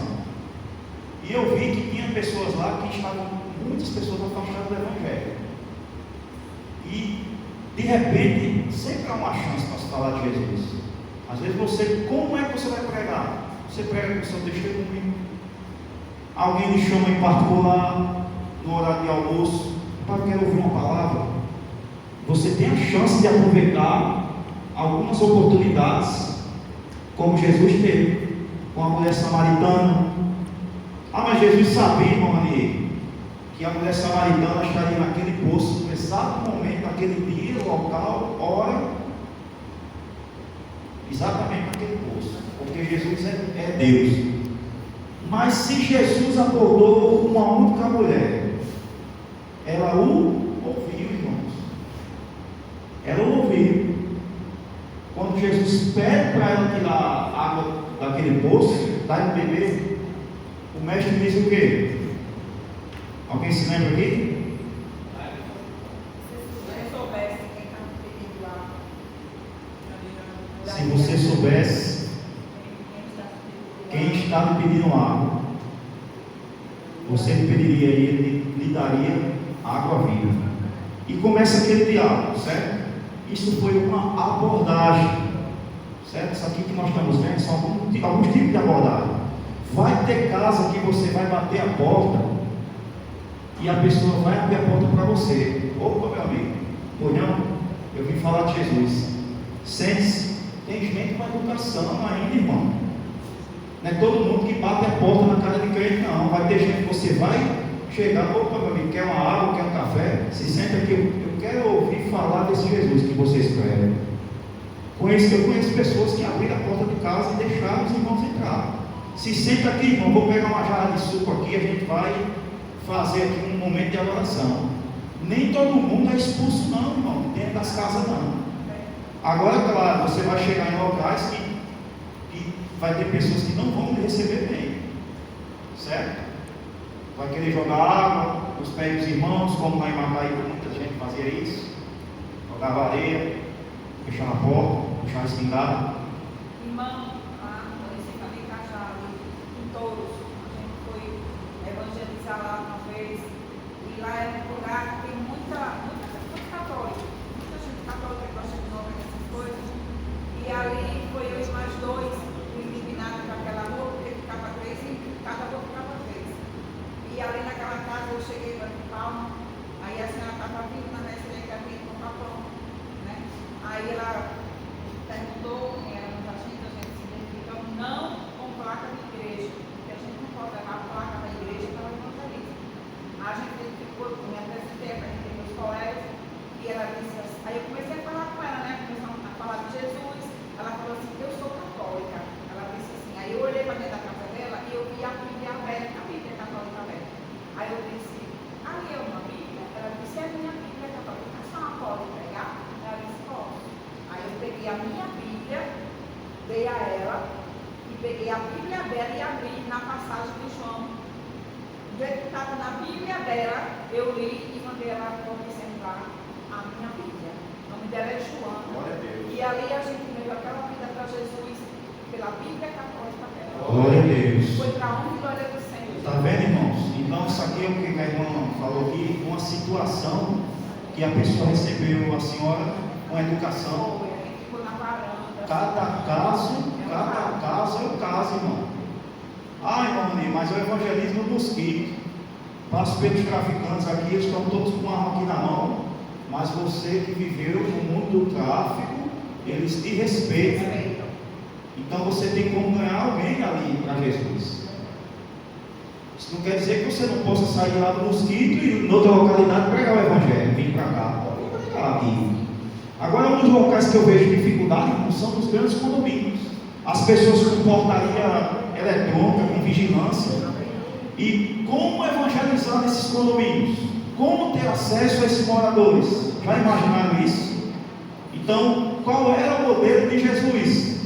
E eu vi que tinha pessoas lá que estavam, muitas pessoas afastadas do Evangelho. E, de repente, sempre há uma chance para se falar de Jesus. Às vezes você, como é que você vai pregar? Você prega com o seu testemunho. Alguém lhe chama em particular, no horário de almoço, para querer ouvir uma palavra. Você tem a chance de aproveitar algumas oportunidades, como Jesus teve, com a mulher samaritana. Mas Jesus sabia, irmão Ranier, que a mulher samaritana estaria naquele poço, no exato momento, naquele dia, local, hora, exatamente naquele poço, porque Jesus é Deus. Mas se Jesus abordou uma única mulher, ela o ouviu, irmãos. Ela o ouviu. Quando Jesus pede para ela tirar a água daquele poço, dar um beber, o mestre diz o quê? Alguém se lembra aqui? Se você soubesse quem está lhe pedindo água, você lhe pediria e ele lhe daria água viva. E começa aquele diálogo, certo? Isso foi uma abordagem, certo? Isso aqui que nós estamos vendo são alguns tipos de abordagem. Vai ter casa que você vai bater a porta e a pessoa vai abrir a porta para você. Opa, meu amigo, ou não, eu vim falar de Jesus. Sente-se, tem gente com educação ainda, irmão. Não é todo mundo que bate a porta na casa de crente, não. Vai ter gente que você vai chegar, opa, meu amigo, quer uma água, quer um café? Se senta aqui, eu quero ouvir falar desse Jesus que vocês pregam. Eu conheço pessoas que abriram a porta de casa e deixaram os irmãos entrar. Se senta aqui, irmão, vou pegar uma jarra de suco aqui, a gente vai fazer aqui um momento de adoração. Nem todo mundo é expulso, não, irmão, dentro das casas, não. Agora, claro, você vai chegar em locais que vai ter pessoas que não vão lhe receber bem, certo? Vai querer jogar água nos pés dos irmãos, como lá em Macaí muita gente fazia isso, jogava areia, fechava a porta, puxava a espingarda. Irmão, lá no Recife ali, Cajá, em Touros, a gente foi evangelizar lá uma vez, e lá é um lugar que tem muita católica, muita gente católica que gosta de novo essas coisas, e ali foi eu e mais dois eliminados para aquela rua, porque ficava três e cada rua ficava três. E ali naquela casa eu cheguei para Palma, aí a senhora estava vindo na mesa que havia comprar pão, né? Aí ela perguntou quem era muita gente, a gente se identificou, não com placa de igreja, porque a gente não pode levar a placa da igreja para o evangelismo. A gente ficou, me apresentei para a gente, meus colegas, e ela disse assim, aí eu comecei a falar com ela, né? Começamos a falar de Jesus, ela falou assim, eu sou católica. Ela disse assim, aí eu olhei para dentro da casa dela e eu vi a Bíblia aberta, a Bíblia católica aberta. Aí eu disse, ali é uma Bíblia? Ela disse, é a minha Bíblia católica, a senhora pode pegar? Ela disse, posso. Aí eu peguei a minha Bíblia, dei a ela, dela, eu li e mandei ela observar a minha Bíblia. O nome dela é Joana. Glória a Deus. E ali a gente levou aquela vida para Jesus pela Bíblia católica dela. Glória a Deus. Foi para a honra e glória do Senhor. Está vendo, irmãos? Então, isso aqui é o que a irmã falou aqui, uma situação que a pessoa recebeu a senhora com educação. Foi, a gente ficou na varanda. Cada caso é um caso, irmão. Ah, irmão, mas o evangelismo é mosquito. Passo pelos traficantes aqui, eles estão todos com uma arma aqui na mão. Mas você que viveu no mundo do tráfico, eles te respeitam. Então você tem como ganhar alguém ali para Jesus. Isso não quer dizer que você não possa sair lá do mosquito e em outra localidade pregar o evangelho, vir para cá. Pode pregar aqui. Agora, um dos locais que eu vejo dificuldade são os grandes condomínios. As pessoas com portaria eletrônica, com vigilância. E como evangelizar nesses condomínios? Como ter acesso a esses moradores? Já imaginaram isso? Então, qual era o modelo de Jesus?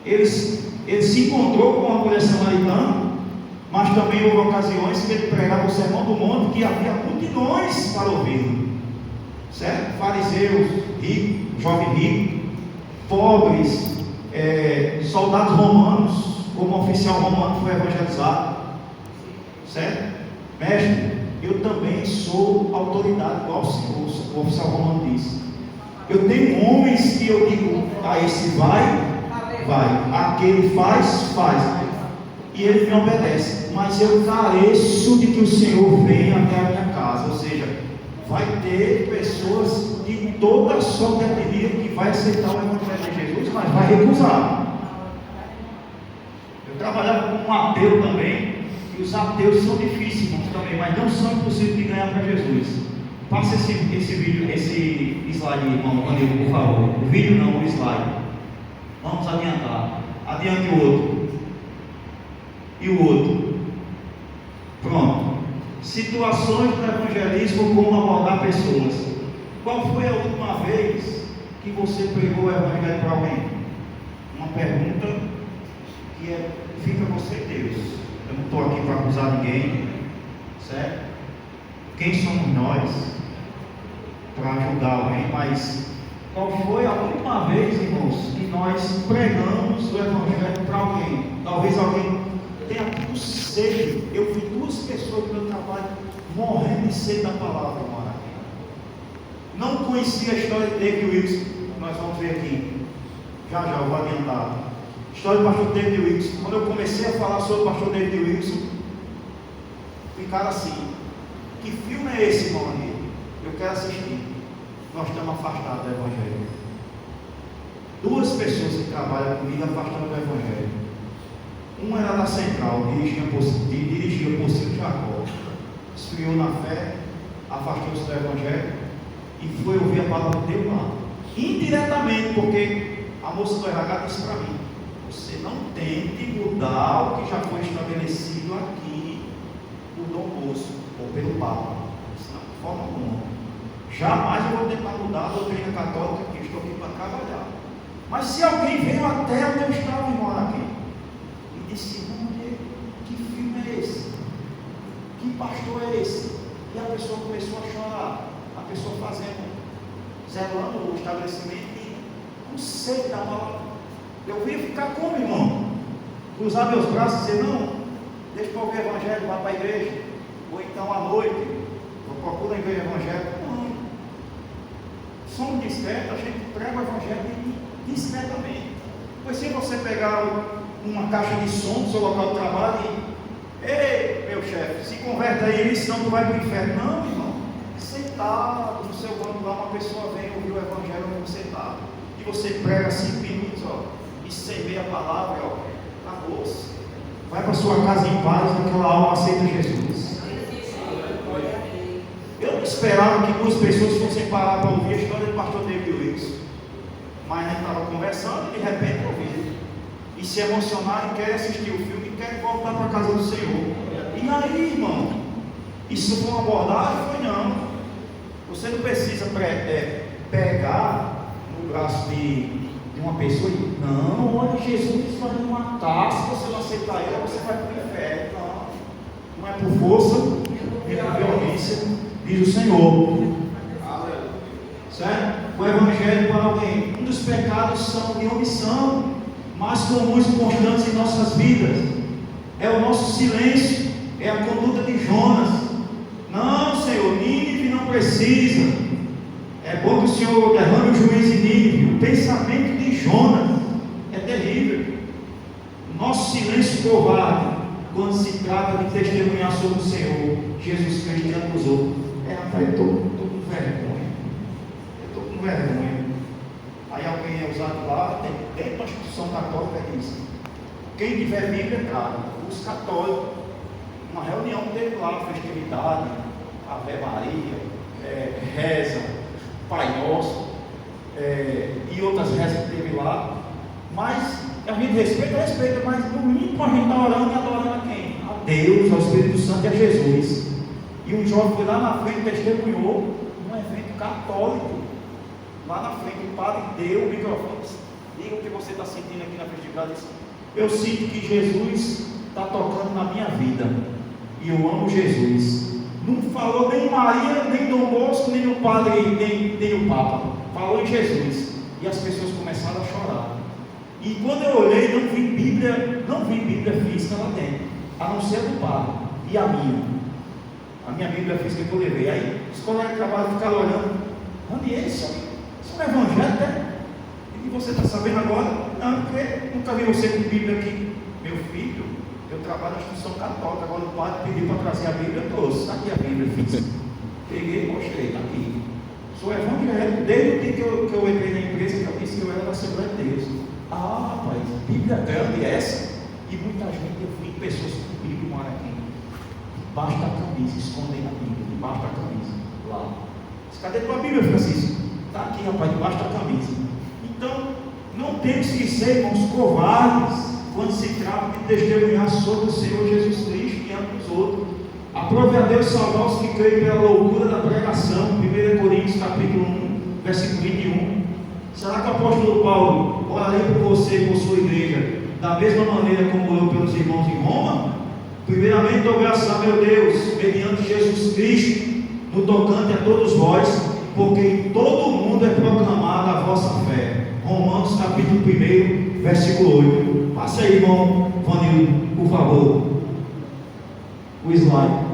Ele se encontrou com uma mulher samaritana, mas também houve ocasiões que ele pregava o sermão do monte que havia multidões para ouvir. Certo? Fariseus, ricos, jovem rico, pobres, soldados romanos, como oficial romano foi evangelizado. Certo? Mestre, eu também sou autoridade igual ao Senhor, o oficial romano disse. Eu tenho homens que eu digo, esse vai, aquele faz. E ele me obedece, mas eu careço de que o Senhor venha até a minha casa. Ou seja, vai ter pessoas de toda a sorte de etnia que vai aceitar o evangelho de Jesus, mas vai recusar. Eu trabalhava com um ateu também, e os ateus são difíceis, irmãos, também, mas não são impossíveis de ganhar para Jesus. Passa esse vídeo, esse slide, irmão, por favor. O vídeo não, o slide. Vamos adiantar. Adiante o outro. E o outro. Pronto. Situações do evangelismo, como abordar pessoas. Qual foi a última vez que você pregou o evangelho para alguém? Uma pergunta que fica você e Deus. Eu não estou aqui para acusar ninguém, certo? Quem somos nós para ajudar alguém? Mas qual foi a última vez, irmãos, que nós pregamos o evangelho para alguém? Talvez alguém tenha tido sede. Eu vi 2 pessoas do meu trabalho morrendo de sede da palavra, irmão. Não conhecia a história de David Wilson, nós vamos ver aqui. Já eu vou adiantar. História do pastor David Wilson. Quando eu comecei a falar sobre o pastor David Wilson, ficaram assim: que filme é esse, irmão? Eu quero assistir. Nós estamos afastados do evangelho. 2 pessoas que trabalham comigo afastadas do evangelho. Uma era da central, dirigia por Ciro Jacó, esfriou na fé, afastou-se do evangelho e foi ouvir a palavra de Deus lá, indiretamente, porque a moça do RH disse para mim: você não tente mudar o que já foi estabelecido aqui por Dom Bosco ou pelo Papa. Isso não, de forma alguma. Jamais eu vou tentar mudar a doutrina católica, que estou aqui para trabalhar. Mas se alguém veio até onde eu estava, irmão, aqui, e disse: irmão, que filme é esse? Que pastor é esse? E a pessoa começou a chorar. A pessoa zelando o estabelecimento e com sede da palavra. Eu vim ficar como, irmão? Cruzar meus braços e dizer: não, deixa para ouvir o evangelho, vá para a igreja. Ou então à noite, eu procuro a igreja evangélica. Não. Somos discretos, a gente prega o evangelho discretamente. Pois se você pegar uma caixa de som do seu local de trabalho e: ei, meu chefe, se converte aí, senão tu vai para o inferno. Não, irmão. Sentado no seu banco lá, uma pessoa vem ouvir o evangelho onde você está. E você prega 5 minutos, e semeia a palavra, acabou-se. Vai para sua casa em paz, aquela alma aceita Jesus. Eu não esperava que 2 pessoas fossem parar para ouvir a história do pastor David Wilson. Mas a gente estava conversando e de repente ouviram. E se emocionaram e querem assistir o filme e querem voltar para a casa do Senhor. E aí, irmão? Isso foi uma abordagem? Foi não. Você não precisa pegar no braço de uma pessoa e: não, olha, Jesus vai me matar. Se você não aceitar ele, você vai para o inferno. Não é por força, e na violência, diz o Senhor. Certo? O Evangelho para alguém, um dos pecados são de omissão, mais comuns e constantes em nossas vidas, é o nosso silêncio, é a conduta de Jonas. Não, Senhor, Nínive não precisa. É bom que o Senhor derrame o juízo em Nínive. O pensamento de Jonas é terrível. Nosso silêncio covarde, quando se trata de testemunhar sobre o Senhor Jesus Cristo diante dos outros. Rapaz, eu estou com vergonha. Aí alguém é usado lá, tem uma instituição católica que diz: quem tiver Bíblia, traga. Os católicos, uma reunião teve lá, festividade, Ave Maria, reza, Pai Nosso, e outras rezas que teve lá. Mas a gente respeita, mas no mínimo a gente está orando e adorando a quem? A Deus, ao Espírito Santo e a Jesus. E um jovem foi lá na frente, testemunhou num evento católico. Lá na frente, o padre deu o microfone. Diga o que você está sentindo aqui na festividade. Eu sinto que Jesus está tocando na minha vida. E eu amo Jesus. Não falou nem Maria, nem Dom Bosco, nem o padre, nem o Papa. Falou em Jesus. E as pessoas começaram a chorar. E quando eu olhei, não vi Bíblia física lá dentro, a não ser do padre. E a minha Bíblia física que eu levei. Aí os colegas de trabalho ficaram olhando. Onde é isso? Isso é um evangelho, né? E você está sabendo agora? Não, porque nunca vi você com Bíblia aqui. Meu filho, eu trabalho na instituição católica. Agora o padre pediu para trazer a Bíblia, eu trouxe. Está aqui a Bíblia física. Peguei e mostrei, está aqui. Sou evangélico. Desde o dia que eu entrei na empresa, que eu disse que eu era da Assembleia de Deus. Ah, rapaz, Bíblia grande é essa? E muita gente, eu vi pessoas com Bíblia moram aqui, debaixo da camisa, escondendo a Bíblia, debaixo da camisa, lá. Cadê tua Bíblia, Francisco? Está aqui, rapaz, debaixo da camisa. Então, não temos que ser, irmãos, covardes, quando se trata de testemunhar sobre o Senhor Jesus Cristo diante dos outros. Aprove a Deus salvar os que creem pela loucura da pregação, 1 Coríntios capítulo 1, versículo 21. Será que o apóstolo Paulo orarei por você e por sua igreja da mesma maneira como orou pelos irmãos em Roma? Primeiramente dou graças a meu Deus, mediante Jesus Cristo, no tocante a todos vós, porque em todo o mundo é proclamada a vossa fé. Romanos capítulo 1, versículo 8. Passe aí, irmão Vanildo, por favor. O slide.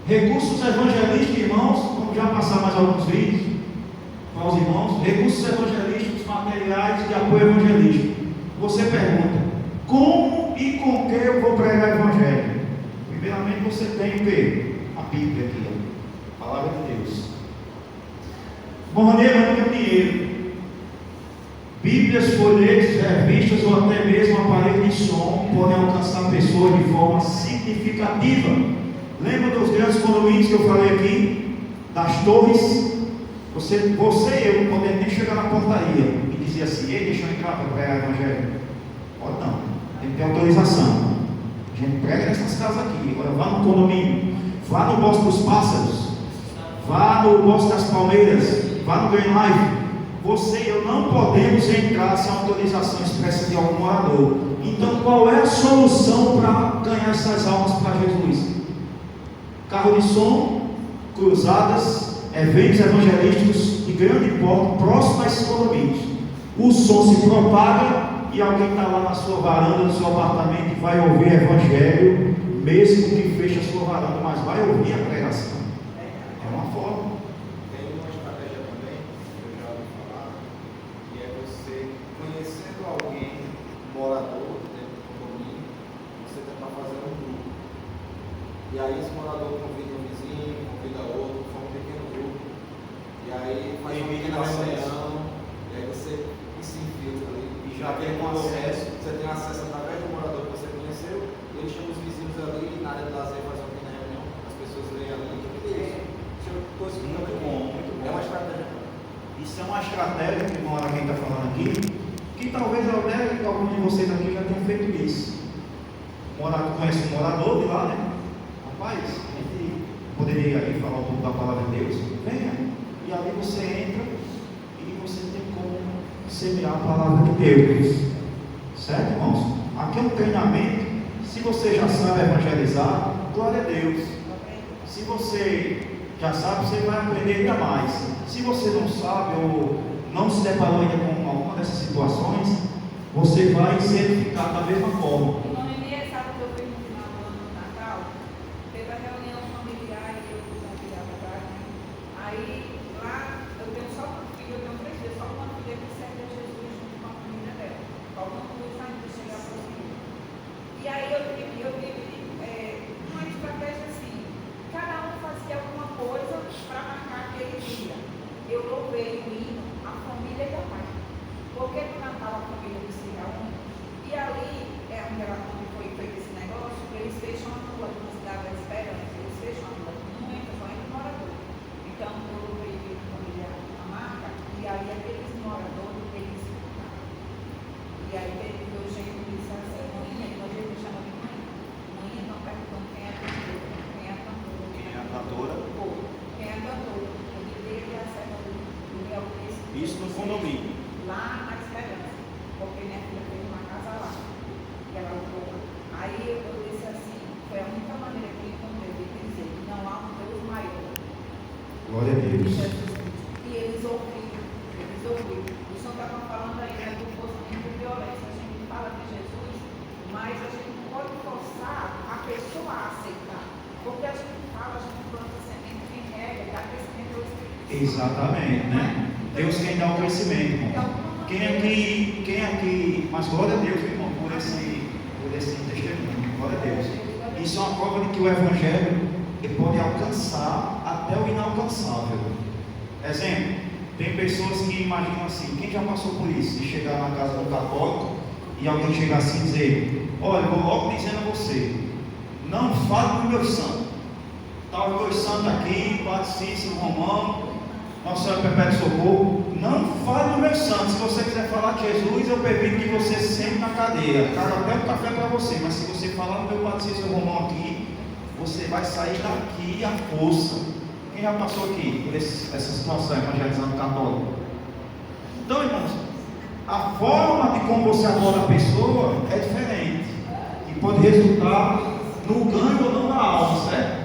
Recursos evangelísticos, irmãos, vamos já passar mais alguns vídeos para os irmãos. Recursos evangelísticos, materiais de apoio evangelístico. Você pergunta: como e com que eu vou pregar o evangelho? Primeiramente você tem o quê? A Bíblia aqui, a palavra de Deus. Morneiro não tem dinheiro. Bíblias, folhetos, revistas ou até mesmo aparelho de som podem alcançar pessoas de forma significativa. Lembra dos grandes condomínios que eu falei aqui? Das torres? Você e eu não podemos nem chegar na portaria e dizer assim: ei, deixa eu entrar para pregar o evangelho. Pode não, tem que ter autorização. A gente prega nessas casas aqui. Agora vá no condomínio, vá no Bosque dos Pássaros, vá no Bosque das Palmeiras, vá no Green Life. Você e eu não podemos entrar sem autorização expressa de algum morador. Então qual é a solução para ganhar essas almas para Jesus? Carro de som, cruzadas, eventos evangelísticos de grande porte, próximo a esses condomínios. O som se propaga e alguém está lá na sua varanda, no seu apartamento, e vai ouvir evangelho, mesmo que feche a sua varanda, mas vai ouvir a pregação. É uma forma. Tem uma estratégia também, que eu já ouvi falar, que é você, conhecendo alguém, morador dentro do condomínio, você tentar fazer um grupo. E aí esse morador convida um vizinho, convida outro, faz um pequeno grupo. E aí faz uma pequena reunião, e aí você se infiltra ali. E já tem um acesso, você tem acesso através do morador que você conheceu, e ele chama os vizinhos ali, na área de lazer, faz uma pequena reunião, as pessoas veem ali, Muito bom, muito bom. é uma estratégia. Isso é uma estratégia que uma hora quem está falando aqui, que talvez algum de vocês aqui já tenham feito isso. Conhece um morador de lá, né? Rapaz, a gente poderia ir aí falar um pouco da palavra de Deus. Venha. E ali você entra e você tem como semear a palavra de Deus. Certo, irmãos? Aqui é um treinamento. Se você já sabe evangelizar, glória a Deus. Se você já sabe, você vai aprender ainda mais. Se você não sabe ou não se deparou ainda com alguma dessas situações, você vai ser edificado da mesma forma. E no aniversário que eu fiz no final do ano, no Natal, teve a reunião familiar e eu fui convidada para ir. Aí lá eu tenho só uma filha, eu tenho 3 filhos, só uma filha que serve a Jesus junto com a família dela. Faltando luz ainda chegar para o filho. E aí eu tive uma estratégia assim, cada um fazia alguma coisa para marcar aquele dia. Eu louvei o hino, a família e a mãe. Porque no Natal a família precisa um. E ali, onde ela foi feito esse negócio, eles fecham a rua na cidade da Esperança, eles fecham a rua, não entra, só entra morador. Então eu louvei a família, a marca, e aí aqueles moradores, eles escutaram. E aí teve o jeito de dizer assim, mãe, a gente chama de mãe. Mãe, não perguntando quem é a cantora. Quem é a cantora? Quem é a cantora? Quem é a cantora? Eu diria que é a serva do Miguel Cristo. Isso no condomínio. Lá na Esperança, porque minha filha fez uma casa lá, e ela alugou. Aí eu disse assim, foi a única maneira que eu encontrei de dizer que não há um Deus maior. Glória a Deus. E eles ouviram. O senhor estava falando aí, né, do forçamento de violência. A gente fala de Jesus, mas a gente não pode forçar a pessoa a aceitar. Porque a gente fala, a gente planta semente, quem rega, dá crescimento ao Espírito Santo. Exatamente, né? Deus quem dá o crescimento, irmão. Quem aqui, mas glória a Deus, irmão, por esse testemunho, glória a Deus. Isso é uma prova de que o Evangelho ele pode alcançar até o inalcançável. Exemplo, tem pessoas que imaginam assim, quem já passou por isso, de chegar na casa do católico e alguém chegar assim e dizer, olha, eu vou logo dizendo a você, não fale do meu santo. Está o meu santo aqui, Padre Cícero Romão, Nossa Senhora Perpétua Socorro, não fale do meu santo. Se você quiser falar de Jesus, eu permito que você sente na cadeira, traga até um café para você, mas se você falar do meu Padre Cícero Romão aqui, você vai sair daqui à força. Quem já passou aqui por essa situação evangelizando católico? Então, irmãos, a forma de como você aborda a pessoa é diferente e pode resultar no ganho ou não da alma, certo?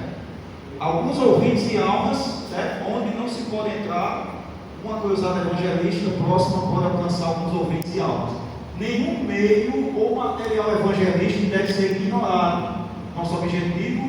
Alguns ouvintes e almas, certo? Onde não se pode entrar uma cruzada evangelística próxima pode alcançar alguns ouvintes e almas. Nenhum meio ou material evangelístico deve ser ignorado. Nosso objetivo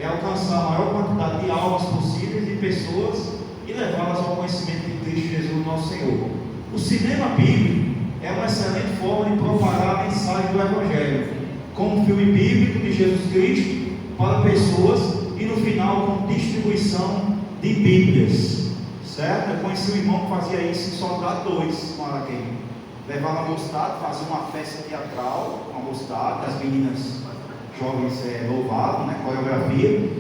é alcançar a maior quantidade de almas possíveis e pessoas e levá-las ao conhecimento de Cristo Jesus, nosso Senhor. O cinema bíblico é uma excelente forma de propagar a mensagem do Evangelho, como um filme bíblico de Jesus Cristo para pessoas e no final com distribuição de Bíblias, certo? Eu conheci um irmão que fazia isso em Soldado 2, com Araquém. Levava a mocidade, fazia uma peça teatral com a mocidade, as meninas jovens louvavam, né, coreografia,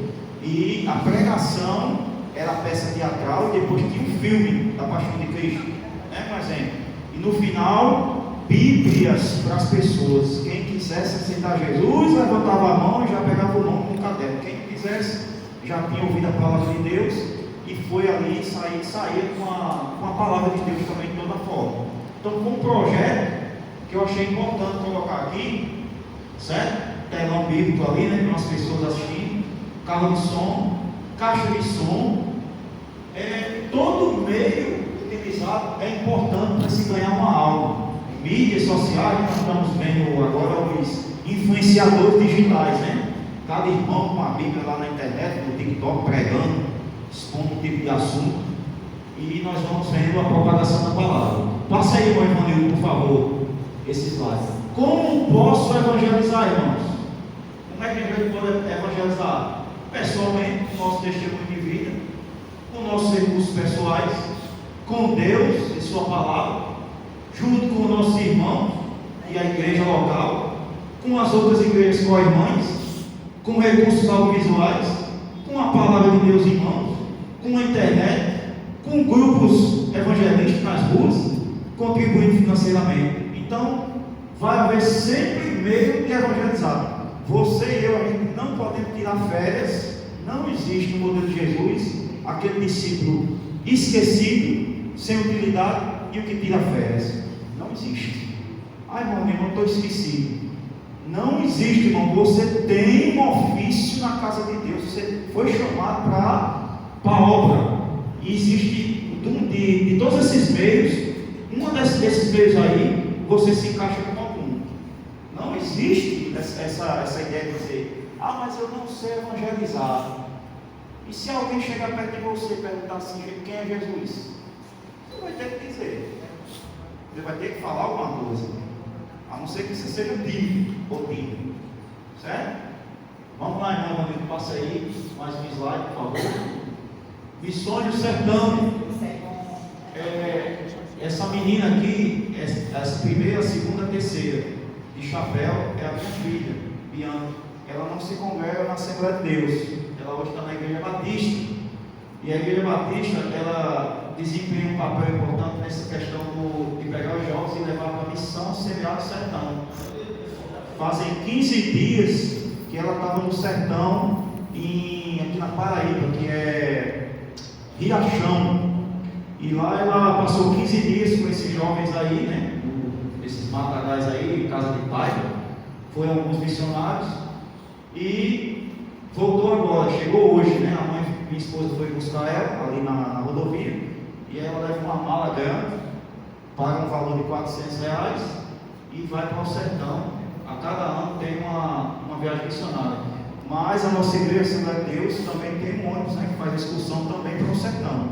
e a pregação era a peça teatral e depois tinha um filme da Paixão de Cristo, né, por exemplo. E no final, Bíblias para as pessoas. Quem quisesse aceitar Jesus, levantava a mão e já pegava o nome no caderno. Quem quisesse, já tinha ouvido a palavra de Deus e foi ali saía com a palavra de Deus também de toda forma. Então foi um projeto que eu achei importante colocar aqui, certo? Telão bíblico ali, né, com as pessoas assistindo, carro de som, caixa de som, todo meio utilizado é importante para se ganhar uma alma. Mídias sociais, nós estamos vendo agora os influenciadores digitais, né? Cada irmão com a Bíblia lá na internet, no TikTok, pregando, expondo um tipo de assunto, e nós vamos vendo a propagação da palavra. Passa aí, irmão Evanildo, por favor, esse slide. Como posso evangelizar, irmãos? Como é que a gente pode evangelizar? Pessoalmente, com o nosso testemunho de vida, com nossos recursos pessoais, com Deus e Sua palavra, junto com nossos irmãos e a igreja local, com as outras igrejas co-irmãs, com recursos audiovisuais, com a palavra de Deus em mãos, com a internet, com grupos evangelísticos nas ruas, contribuindo financeiramente. Então, vai haver sempre meio de evangelizar. Você e eu, a gente não podemos tirar férias. Não existe no modelo de Jesus aquele discípulo esquecido, sem utilidade e o que tira férias. Não existe. Ai, irmão, eu não estou esquecido. Não existe, irmão. Você tem um ofício na casa de Deus. Você foi chamado para a obra. E existe de todos esses meios, desses meios aí, você se encaixa com algum. Não existe essa ideia de dizer, mas eu não sei evangelizar. E se alguém chegar perto de você e perguntar assim, quem é Jesus? Você vai ter que dizer. Você vai ter que falar alguma coisa. A não ser que você seja tímido ou tímido. Certo? Vamos lá, irmão, amigo, passa aí mais um slide, por favor. Missões do Sertão. Essa menina aqui, essa primeira, segunda, terceira, de chapéu, é a minha filha, Bianca. Ela não se congrega na Assembleia de Deus. Ela hoje está na Igreja Batista. E a Igreja Batista, ela desempenha um papel importante nessa questão de pegar os jovens e levar para a missão Semear do Sertão. Fazem 15 dias que ela estava no sertão, aqui na Paraíba, que é Riachão. E lá ela passou 15 dias com esses jovens aí, né? Esses matagais aí, casa de pai. Foram alguns missionários. E voltou agora, chegou hoje, né? A mãe, minha esposa, foi buscar ela ali na rodovia. E ela leva uma mala grande, paga um valor de R$400 e vai para o sertão. A cada ano tem uma viagem missionária. Mas a nossa igreja, Assembleia de Deus, também tem um ônibus, né, que faz excursão também para o sertão.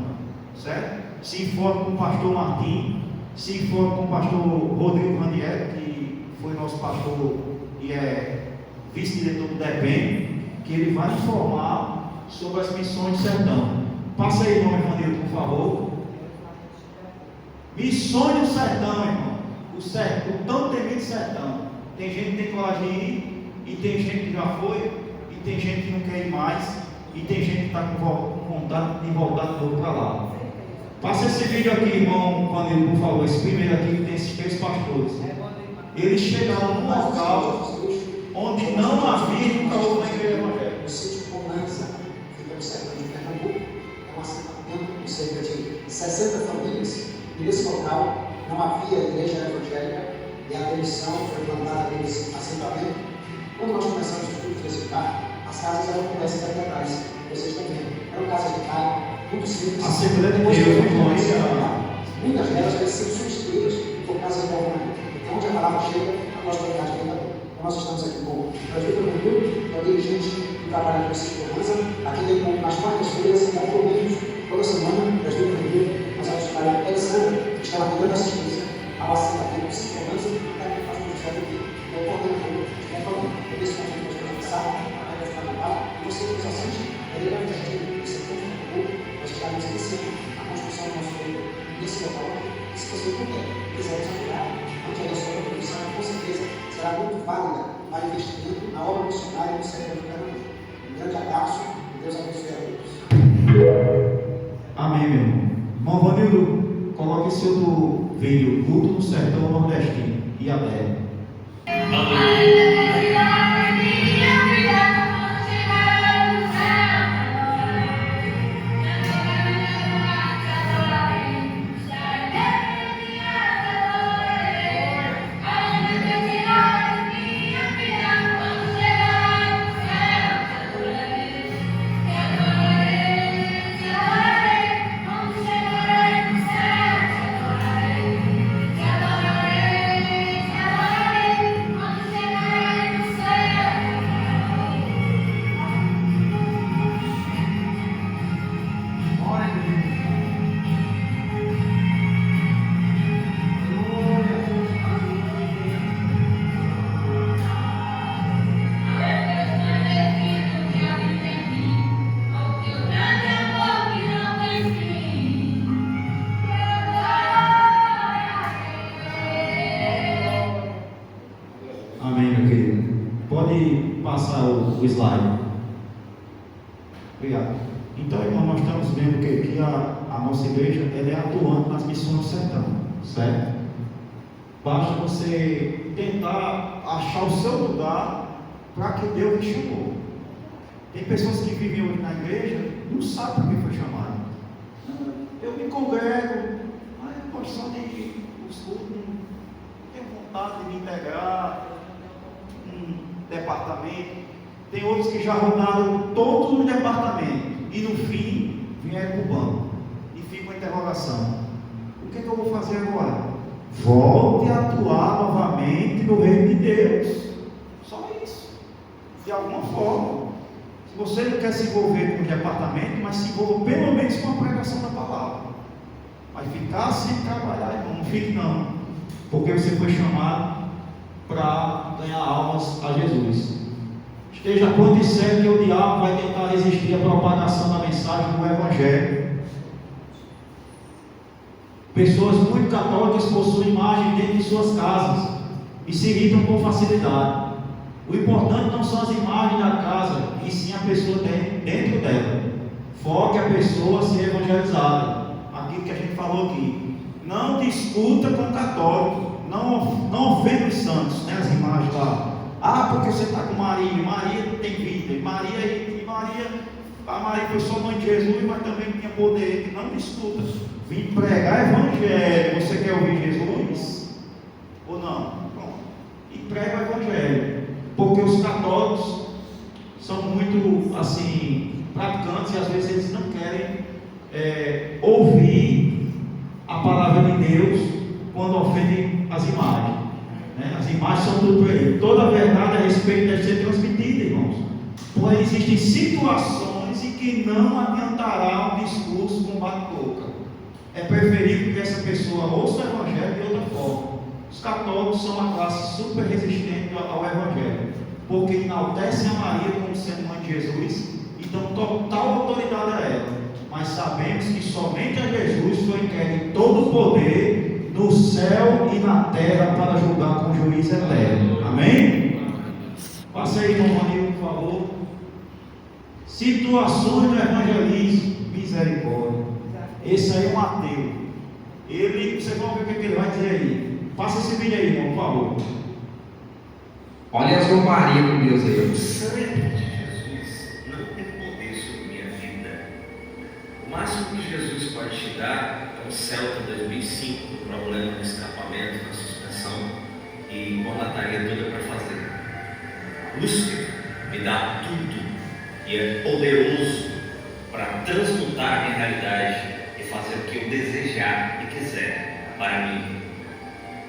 Certo? Se informa com o pastor Martim, se informa com o pastor Rodrigo Ranieri, que foi nosso pastor e é vice-diretor do DEPEN, que ele vai informar sobre as missões do sertão. Passa aí, irmão Evanildo, por favor. Missões do sertão, irmão. O tão temido sertão. Tem gente que tem coragem de ir, e tem gente que já foi, e tem gente que não quer ir mais, e tem gente que está com vontade de voltar de novo para lá. Passa esse vídeo aqui, irmão Vanildo, por favor. Esse primeiro aqui que tem esses 3 pastores. Eles chegaram num local onde não havia nunca houve na igreja evangélica. O sítio Bonanza, fica no sertão de Pernambuco, é um assentamento com cerca de 60 famílias, e nesse local não havia igreja evangélica, e a demissão foi plantada nesse assentamento. Quando nós começamos o culto desse lugar, as casas eram como essa daqui atrás, vocês estão vendo, eram casas de pai, muito simples. Assembleia de Deus, muitas delas já sido substituídas por casas de governamento. Então, onde a palavra chega, a nossa unidade vem da boca. Nós estamos aqui com o presbítero Rodrigo, que é o dirigente que trabalha com esse segurança. Aqui vem nas quartas-feiras, compromissos, toda semana, o presbítero Rodrigo, nós vamos estar a Alessandra, que está na assistência ao assento aqui com segurança, e também faz um projeto aqui, que é o coordenador de compromisso. Esse momento nós vamos começar a regra fundamental, e você que nos assiste, ele vai investir nesse ponto do grupo, nós estaremos iniciando a construção do nosso grupo nesse local. E se você puder, quiser nos ajudar, onde a sua contribuição, com certeza, será muito válida para o investimento na obra missionária do sertão de Pernambuco. Um grande abraço e Deus abençoe a todos. Amém, meu irmão. Irmão Vanildo, coloque esse outro vídeo, Culto no Sertão Nordestino, e a Bela. O slide. Obrigado. Então, irmão, nós estamos vendo que aqui a nossa igreja ela é atuante nas missões do sertão, certo? Basta você tentar achar o seu lugar para que Deus te chamou. Tem pessoas que vivem hoje na igreja não sabem para que foi chamado. Eu me congrego, mas eu gosto só de os cultos, não tenho vontade de me integrar. departamento, tem outros que já rodaram todos os departamentos e no fim vieram para o banco e fica uma interrogação: o que é que eu vou fazer agora? Volte a atuar novamente no reino de Deus. Só isso. De alguma forma. Se você não quer se envolver com o departamento, mas se envolva pelo menos com a pregação da palavra. Mas ficar sem trabalhar, irmão, não fique não. Porque você foi chamado para ganhar almas a Jesus. Esteja quanto disser que o diabo vai tentar resistir à propagação da mensagem do Evangelho. Pessoas muito católicas possuem imagem dentro de suas casas e se irritam com facilidade. O importante não são as imagens da casa, e sim a pessoa dentro dela. Foque a pessoa a ser evangelizada. Aquilo que a gente falou aqui. Não discuta com o católico. Não ofenda os santos, né? As imagens lá. Ah, porque você está com Maria. Maria tem vida. A Maria foi só mãe de Jesus, mas também tinha poder. Não discuta. Vim pregar evangelho. Você quer ouvir Jesus? Ou não? Pronto. E prega o evangelho. Porque os católicos são muito assim praticantes e às vezes eles não querem ouvir a palavra de Deus quando ofendem as imagens, né? As imagens são tudo para ele. Toda a verdade a respeito deve ser transmitida, irmãos. Porém existem situações em que não adiantará um discurso com bate-boca. É preferível que essa pessoa ouça o evangelho de outra forma. Os católicos são uma classe super resistente ao Evangelho, porque enaltecem a Maria como sendo mãe de Jesus e dão total autoridade a ela. Mas sabemos que somente a Jesus foi entregue todo o poder no céu e na terra para julgar com juiz eterno. Amém? Passe aí, irmão Manil, por favor. Situações do evangelismo, misericórdia. Esse aí é um ateu. Vocês vão ver o que ele vai dizer aí. Passa esse vídeo aí, irmão, por favor. Olha a zombaria com Deus aí. O sangue de Jesus não tem poder sobre minha vida. O máximo que Jesus pode te dar é um Celta 2005 com problema no escapamento, na suspensão e com a lataria toda para fazer. Lúcifer me dá tudo e é poderoso para transmutar a minha realidade e fazer o que eu desejar e quiser para mim.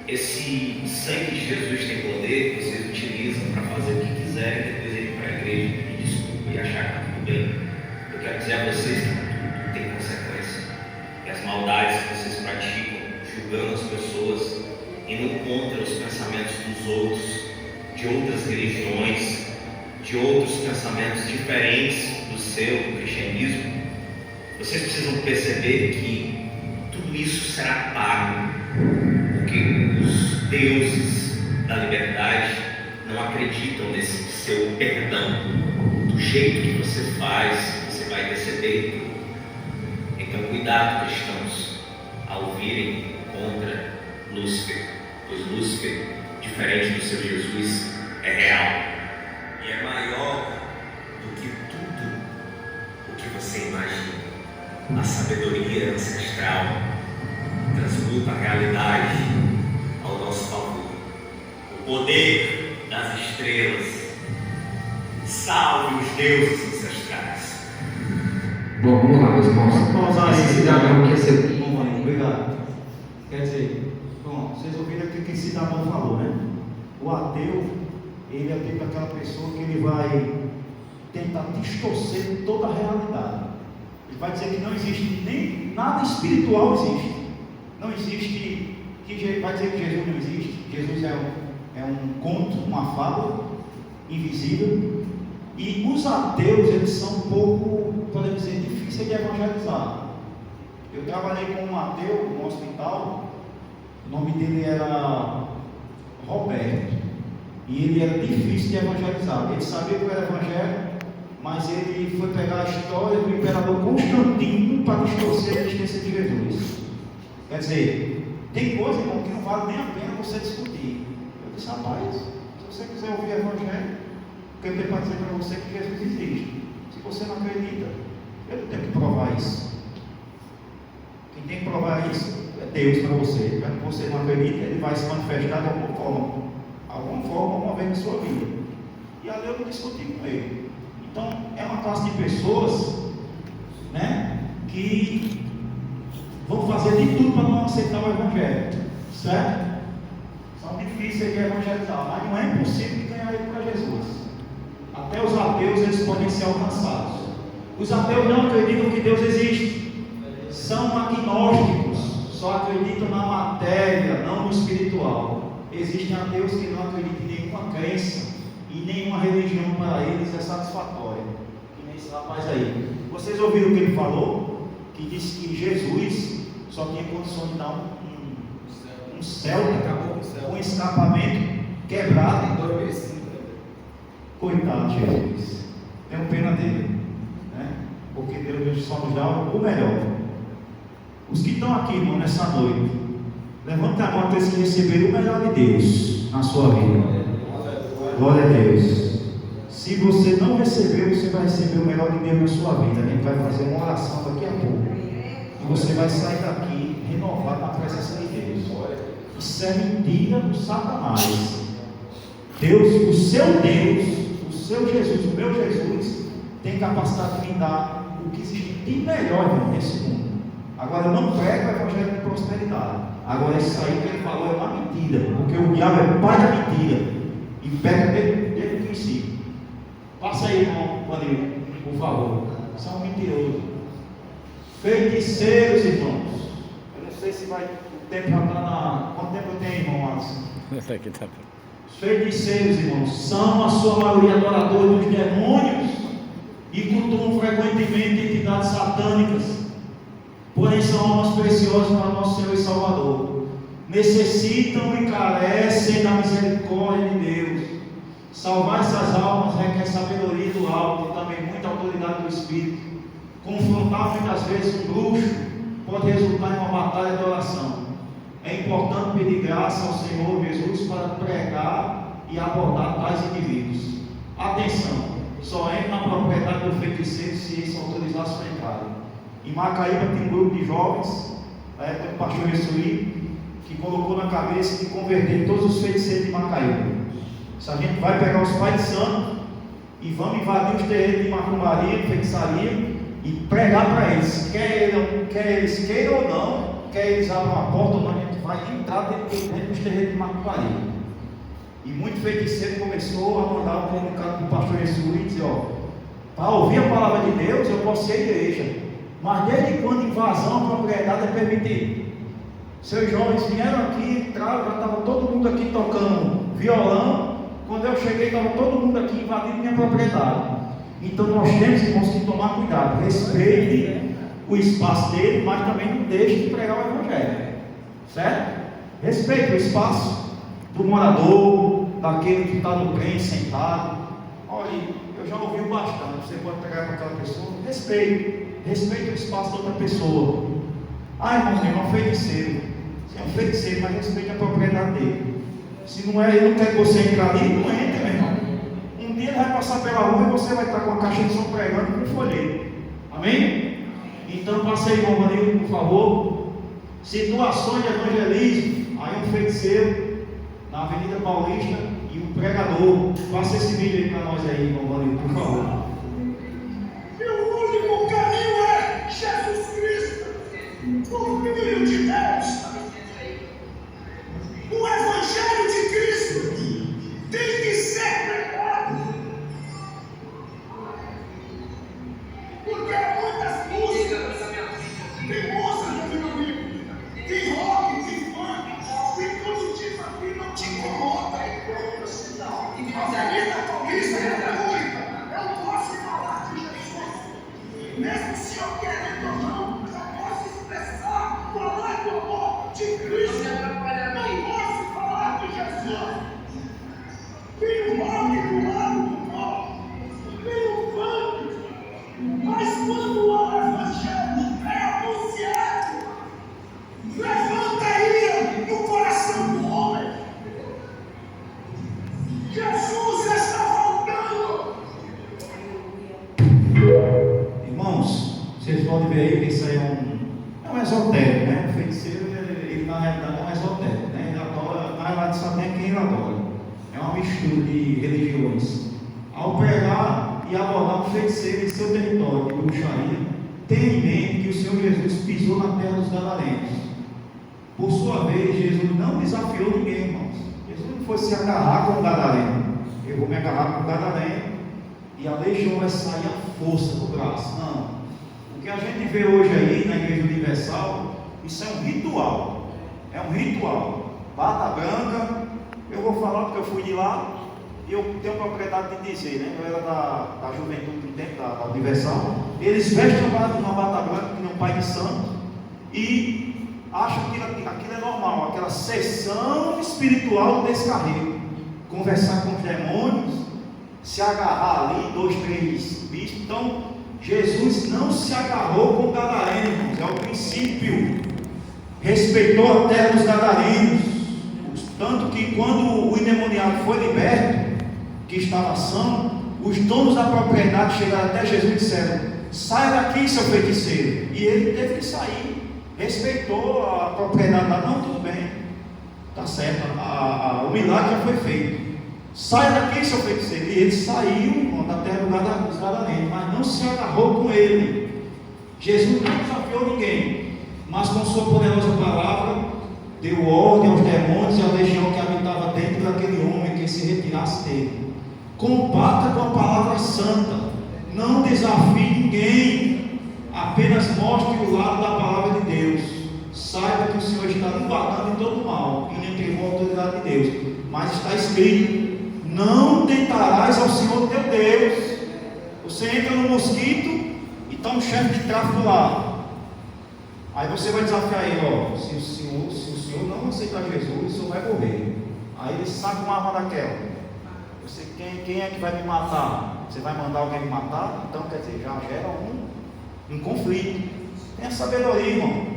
Esse sangue de Jesus tem poder, vocês utilizam para fazer o que quiserem, depois ir para a igreja e pedir desculpa e achar que está tudo bem. Eu quero dizer a vocês que tudo tem consequência. E as maldades que vocês praticam, julgando as pessoas, indo contra os pensamentos dos outros, de outras religiões, de outros pensamentos diferentes do seu, do cristianismo, vocês precisam perceber que tudo isso será pago. Porque os deuses da liberdade não acreditam nesse seu perdão. Do jeito que você faz, você vai receber. Então cuidado, cristãos, ao virem contra Lúcifer, pois Lúcifer, diferente do seu Jesus, é real e é maior do que tudo o que você imagina. A sabedoria ancestral transmuta a realidade ao nosso favor. O poder das estrelas salve os deuses ancestrais. Bom, vamos lá, meus irmãos. Vamos lá, esse cidadão que é seu. Bom, obrigado. Quer dizer, bom, vocês ouviram aqui o que esse cidadão falou, né? O ateu, ele é o tipo daquela pessoa que ele vai tentar distorcer toda a realidade. Ele vai dizer que não existe nem nada espiritual existe. Não existe, vai dizer que Jesus não existe. Jesus é um conto, uma fábula invisível. E os ateus, eles são um pouco, podemos dizer, difíceis de evangelizar. Eu trabalhei com um ateu no hospital, o nome dele era Roberto, e ele era difícil de evangelizar. Ele sabia que era evangelho, mas ele foi pegar a história do imperador Constantino para distorcer a existência de Jesus. Quer dizer, tem coisa, irmão, que não vale nem a pena você discutir. Eu disse, rapaz, se você quiser ouvir o evangelho, o que eu tenho para dizer para você é que Jesus existe. Se você não acredita, eu não tenho que provar isso. Quem tem que provar isso é Deus para você. Quando você não acredita, ele vai se manifestar de alguma forma, alguma vez na sua vida. e ali eu não discuti com ele. Então, é uma classe de pessoas, né, que vão fazer de tudo para não aceitar o Evangelho, certo? São difíceis de evangelizar, mas não é impossível de ganhar ele para Jesus. Até os ateus, eles podem ser alcançados. Os ateus não acreditam que Deus existe, são agnósticos, só acreditam na matéria, não no espiritual. Existem ateus que não acreditam em nenhuma crença e nenhuma religião para eles é satisfatória, que nem esse rapaz aí. Vocês ouviram o que ele falou? Que disse que Jesus só tinha condição de dar um Celta com um escapamento quebrado em 2005. Coitado de Jesus, tenho pena dele, né? Porque Deus só nos dá o melhor. Os que estão aqui, irmão, nessa noite, levanta a mão aqueles que receberam o melhor de Deus na sua vida. Glória a Deus. Se você não recebeu, você vai receber o melhor de Deus na sua vida. A gente vai fazer uma oração daqui a pouco e você vai sair daqui renovado na presença de Deus. Isso é mentira do Satanás. Deus, o seu Jesus, o meu Jesus, tem capacidade de me dar o que existe de melhor nesse mundo. Agora, eu não prego o evangelho de prosperidade. Agora, isso aí que ele falou é uma mentira, porque o diabo é pai da mentira e pega desde o princípio. Passa aí, irmão Vanil, por favor. São mentirosos. Feiticeiros, irmãos. Eu não sei se vai. O tempo já está na. Quanto tempo eu tenho, irmão Alisson? Os feiticeiros, irmãos, são a sua maioria adoradores dos demônios e cultuam frequentemente entidades satânicas. Porém, são almas preciosas para nosso Senhor e Salvador. Necessitam e carecem da misericórdia de Deus. Salvar essas almas requer sabedoria do alto e também muita autoridade do Espírito. Confrontar muitas vezes um bruxo pode resultar em uma batalha de oração. É importante pedir graça ao Senhor Jesus para pregar e abordar tais indivíduos. Atenção, só entra na propriedade do feiticeiro se isso autorizar sua entrada. Em Macaíba tem um grupo de jovens, da época do pastor Ressuí, que colocou na cabeça de converter todos os feiticeiros de Macaíba. Se a gente vai pegar os pais de santo e vamos invadir os terreiros de macumbaria, de feitiçaria e pregar para eles, quer eles queiram ou não, quer eles abram uma porta ou não, a gente vai entrar dentro dos terreiros de macumbaria. E muito feiticeiro começou a mandar um comunicado para o pastor Ressuí e dizer: ó, para ouvir a palavra de Deus eu posso ir à igreja, mas desde quando invasão à propriedade é permitida? Seus jovens vieram aqui, entraram, já estava todo mundo aqui tocando violão. Quando eu cheguei, estava todo mundo aqui invadindo minha propriedade. Então nós temos, irmãos, que tomar cuidado. Respeite o espaço dele, mas também não deixe de pregar o Evangelho. Certo? Respeite o espaço do morador, daquele que está no trem sentado. Olha, eu já ouvi bastante. Você pode pregar com aquela pessoa. Respeite o espaço da outra pessoa. Irmão, é um feiticeiro. Você é um feiticeiro, mas respeite a propriedade dele. Se não é, ele não quer que você entre ali, não entre, meu irmão. Um dia ele vai passar pela rua e você vai estar com a caixa de som pregando com um folheto. Amém? Então passa aí, irmão Vanil, por favor. Situações de evangelismo. Aí um feiticeiro na Avenida Paulista e um pregador. Passa esse vídeo aí para nós aí, irmão Vanil, por favor. E o único caminho é Jesus Cristo, o Filho de Deus. O Evangelho de Cristo tem que ser pregado, porque muitas músicas, tem moça no meu livro, tem rock, tem funk, tem tudo disso aqui não te incomoda. A Avenida Paulista é pública, eu posso falar de Jesus, mesmo se eu querendo ou não, eu posso expressar qual é o amor de Cristo. Posso falar de Jesus. Tem o rock do lado do pop, tem o funk, mas quando o Evangelho é anunciado, levanta ira no coração do homem. Jesus está voltando. Irmãos, vocês podem ver aí que isso aí é um esotérico, né? O feiticeiro, ele na realidade é um esotérico, né? Ele adora, na realidade só tem quem ele adora. É uma mistura de religiões. ao pregar e abordar um feiticeiro em seu território de bruxaria, tenha em mente que o Senhor Jesus pisou na terra dos gadarenos. Por sua vez, Jesus não desafiou ninguém, irmãos. Jesus não foi se agarrar com o gadareno. Eu vou me agarrar com o gadareno e a legião vai sair à força do braço. Não. O que a gente vê hoje aí na Igreja Universal, isso é um ritual. É um ritual. Bata branca, eu vou falar porque eu fui de lá e eu tenho propriedade de dizer, né? Eu era da juventude do tempo da Universal. Eles vestem uma bata branca que nem um pai de santo e acham que aquilo é normal, aquela sessão espiritual do descarrego. Conversar com os demônios, se agarrar ali, 2, 3 bichos. Então, Jesus não se agarrou com o gadareno, irmãos, é o princípio. Respeitou a terra dos gadarenos, tanto que quando o endemoniado foi liberto, que estava são, os donos da propriedade chegaram até Jesus e disseram: sai daqui, seu feiticeiro. E ele teve que sair, respeitou a propriedade lá. Não, tudo bem, está certo, o milagre já foi feito. Sai daqui, seu feiticeiro. E ele saiu da terra dos gadarenos, mas não se agarrou com ele. Jesus não desafiou ninguém, mas com sua poderosa palavra deu ordem aos demônios e à legião que habitava dentro daquele homem que se retirasse dele. Combata com a palavra santa, não desafie ninguém, apenas mostre o lado da palavra de Deus. Saiba que o Senhor está lhe guardando em todo mal e lhe entregou a autoridade de Deus, mas está escrito: não tentarás ao Senhor teu Deus. Você entra no mosquito e está um chefe de tráfico lá. Aí você vai desafiar ele: ó, se o senhor não aceitar Jesus, o senhor vai morrer. Aí ele saca uma arma daquela. Você, quem é que vai me matar? Você vai mandar alguém me matar? Então, quer dizer, já gera um conflito. Tenha sabedoria, irmão.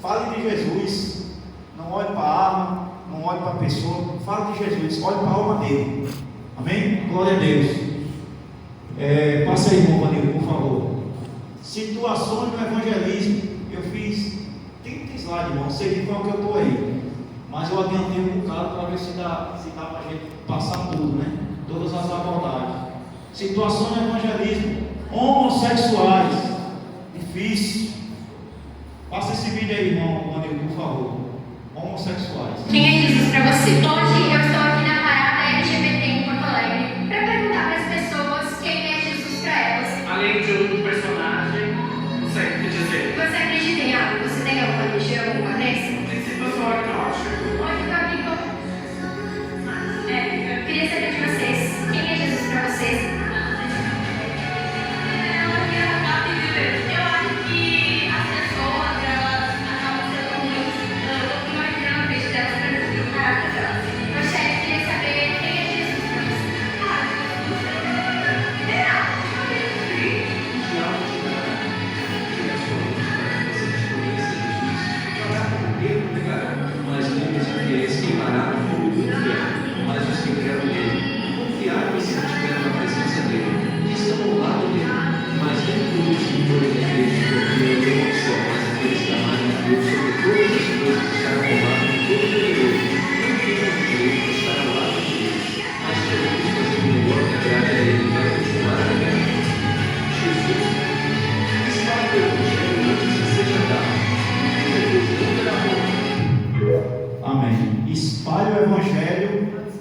Fale de Jesus. Não olhe para a arma, não olhe para a pessoa. Fale de Jesus, olhe para a alma dele. Amém? Glória a Deus. Passa aí, irmão Vanildo, por favor. Situações do evangelismo. Eu fiz 30 slides, irmão. Sei de qual que eu estou aí. Mas eu adiantei um bocado para ver se dá para a gente passar tudo, né? Todas as abordagens. Situações do evangelismo. Homossexuais. Difícil. Passa esse vídeo aí, irmão Vanildo, por favor. Homossexuais. Quem é Jesus para você? Hoje eu estou aqui na parada LGBT em Porto Alegre para perguntar para as pessoas quem é Jesus para elas. Além de um personagem, não sei o que dizer. Você acredita em algo? Você tem alguma religião, alguma crença? Princípio sou agnóstico. Onde caminho? Eu queria saber de vocês. Quem é Jesus para vocês? Eu acho que as pessoas, elas acabam sendo muito marginando o peixe delas para descobrir o caráter delas. Eu queria saber quem é Jesus para vocês. Mas muitos fiéis queimarão no fogo do inferno, mas os que creram nele confiaram e se mantiveram na presença dele, e estão ao lado dele. Mas nem todos que foram eleitos confiam no céu, mas aqueles que amarem a Deus sobre todas as coisas estarão ao lado de todo poderoso. Não tenham o direito de estar ao lado de Deus, mas queremos fazer o melhor que agrade a ele, vai continuar a ganhar. Jesus, espalhe o evangelho antes que seja dado, e depois não terá volta. Amém. Espalhe o evangelho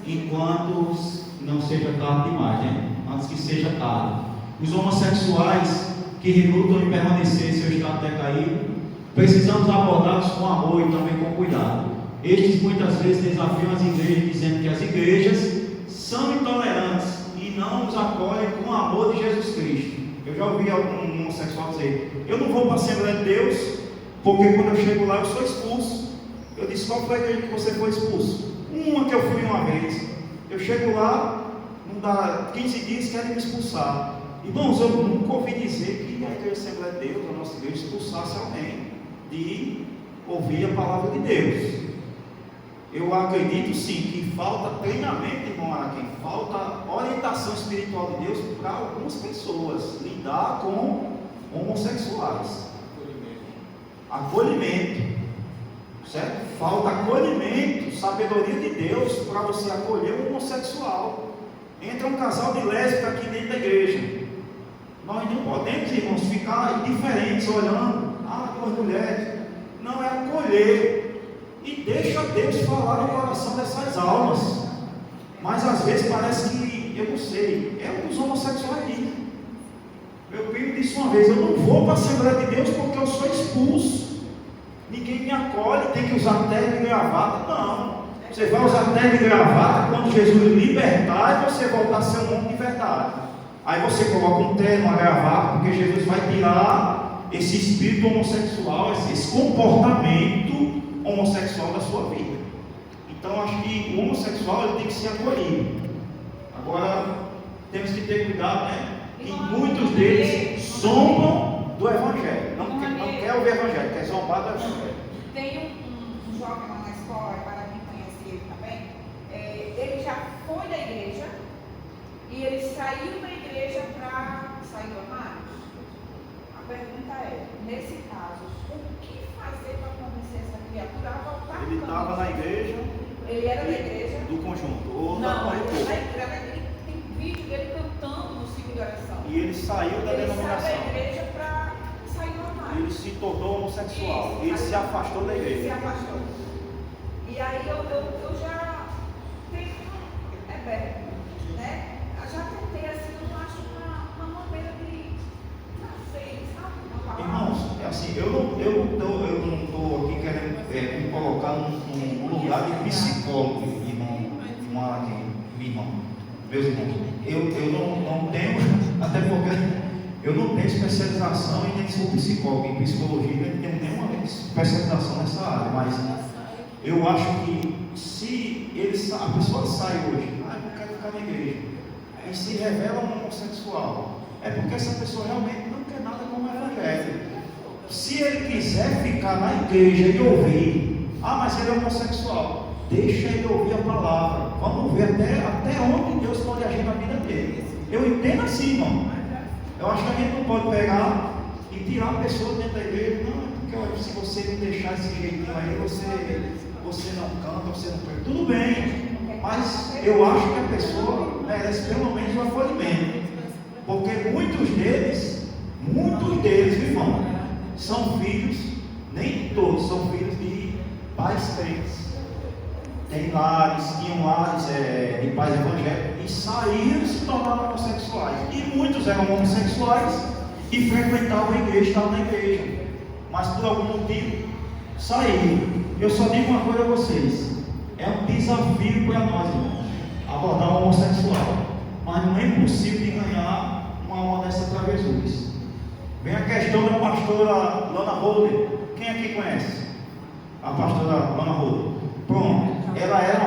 enquanto não seja tarde demais, né? Antes que seja tarde. Os homossexuais que relutam em permanecer em seu estado decaído, precisamos abordá-los com amor e também com cuidado. Estes muitas vezes desafiam as igrejas, dizendo que as igrejas são intolerantes e não os acolhem com o amor de Jesus Cristo. Eu já ouvi algum homossexual dizer: eu não vou para a Assembleia de Deus, porque quando eu chego lá eu sou expulso. Eu disse: qual foi a igreja que você foi expulso? Uma que eu fui uma vez. Eu chego lá, não dá 15 dias, querem me expulsar. Irmãos, eu nunca ouvi dizer que a igreja Assembleia de Deus, a nossa igreja, expulsasse alguém de ouvir a palavra de Deus. Eu acredito sim que falta treinamento, irmão Araquém, falta orientação espiritual de Deus para algumas pessoas lidar com homossexuais. Acolhimento. Certo? Falta acolhimento, sabedoria de Deus para você acolher o homossexual. Entra um casal de lésbica aqui dentro da igreja. Nós não podemos, irmãos, ficar indiferentes olhando, duas mulheres. Não, é acolher e deixa Deus falar no coração dessas almas. Mas às vezes parece que, eu não sei, é um dos homossexuais aqui. Meu primo disse uma vez: eu não vou para a Assembleia de Deus porque eu sou expulso. Ninguém me acolhe, tem que usar terno e gravata. Não. Você vai usar terno e gravata quando Jesus lhe libertar e você voltar a ser um homem de verdade. Aí você coloca um terno, uma gravata, porque Jesus vai tirar esse espírito homossexual, esse comportamento homossexual da sua vida. Então acho que o homossexual ele tem que ser acolhido. Agora temos que ter cuidado, né? E muitos deles zombam do Evangelho. Não quer ouvir o Evangelho, quer zombar do Evangelho. Tem um jovem lá na escola, para quem conhece ele também, ele já foi da igreja e ele saiu da igreja para sair do armário. A pergunta é, nesse caso, o que fazer para convencer essa criatura a voltar? Ele estava na igreja. Ele era da igreja? Do conjunto. Ou não, da ele tem vídeo dele cantando no ciclo de oração. E ele saiu da denominação. Ele saiu da igreja para sair do armário. Ele se tornou homossexual. Ele se afastou da igreja. Se afastou. E aí eu já tenho, né? Eu já tentei assim, eu acho uma maneira de fazer, sabe? Irmãos, é assim, eu não estou aqui querendo me colocar num lugar de psicólogo, meus irmãos. Eu não tenho, até porque eu não tenho especialização e nem sou psicólogo em psicologia, nem tenho nenhuma especialização nessa área, mas eu acho que se a pessoa sai hoje, não quero ficar na igreja, e se revela um homossexual, é porque essa pessoa realmente não quer nada com o Evangelho. Se ele quiser ficar na igreja e ouvir, mas ele é homossexual, deixa ele ouvir a palavra. Vamos ver até onde Deus pode agir na vida dele. Eu entendo assim, irmão. Eu acho que a gente não pode pegar e tirar a pessoa dentro da igreja. Não, porque olha, se você me deixar esse jeitinho aí, você não canta, você não canta. Tudo bem, mas eu acho que a pessoa merece pelo menos um acolhimento. Porque muitos deles, irmão, são filhos, nem todos são filhos de pais crentes. Tinham lares de pais evangélicos e saíram e se tornaram homossexuais. E muitos eram homossexuais e frequentavam a igreja, estavam na igreja. Mas por algum motivo saíram. Eu só digo uma coisa a vocês: é um desafio para nós, irmãos, abordar o homossexual. Mas não é impossível de ganhar uma alma dessa para Jesus. Vem a questão da pastora Lana Holder. Quem aqui conhece a pastora Lana Holder? Pronto. Ela era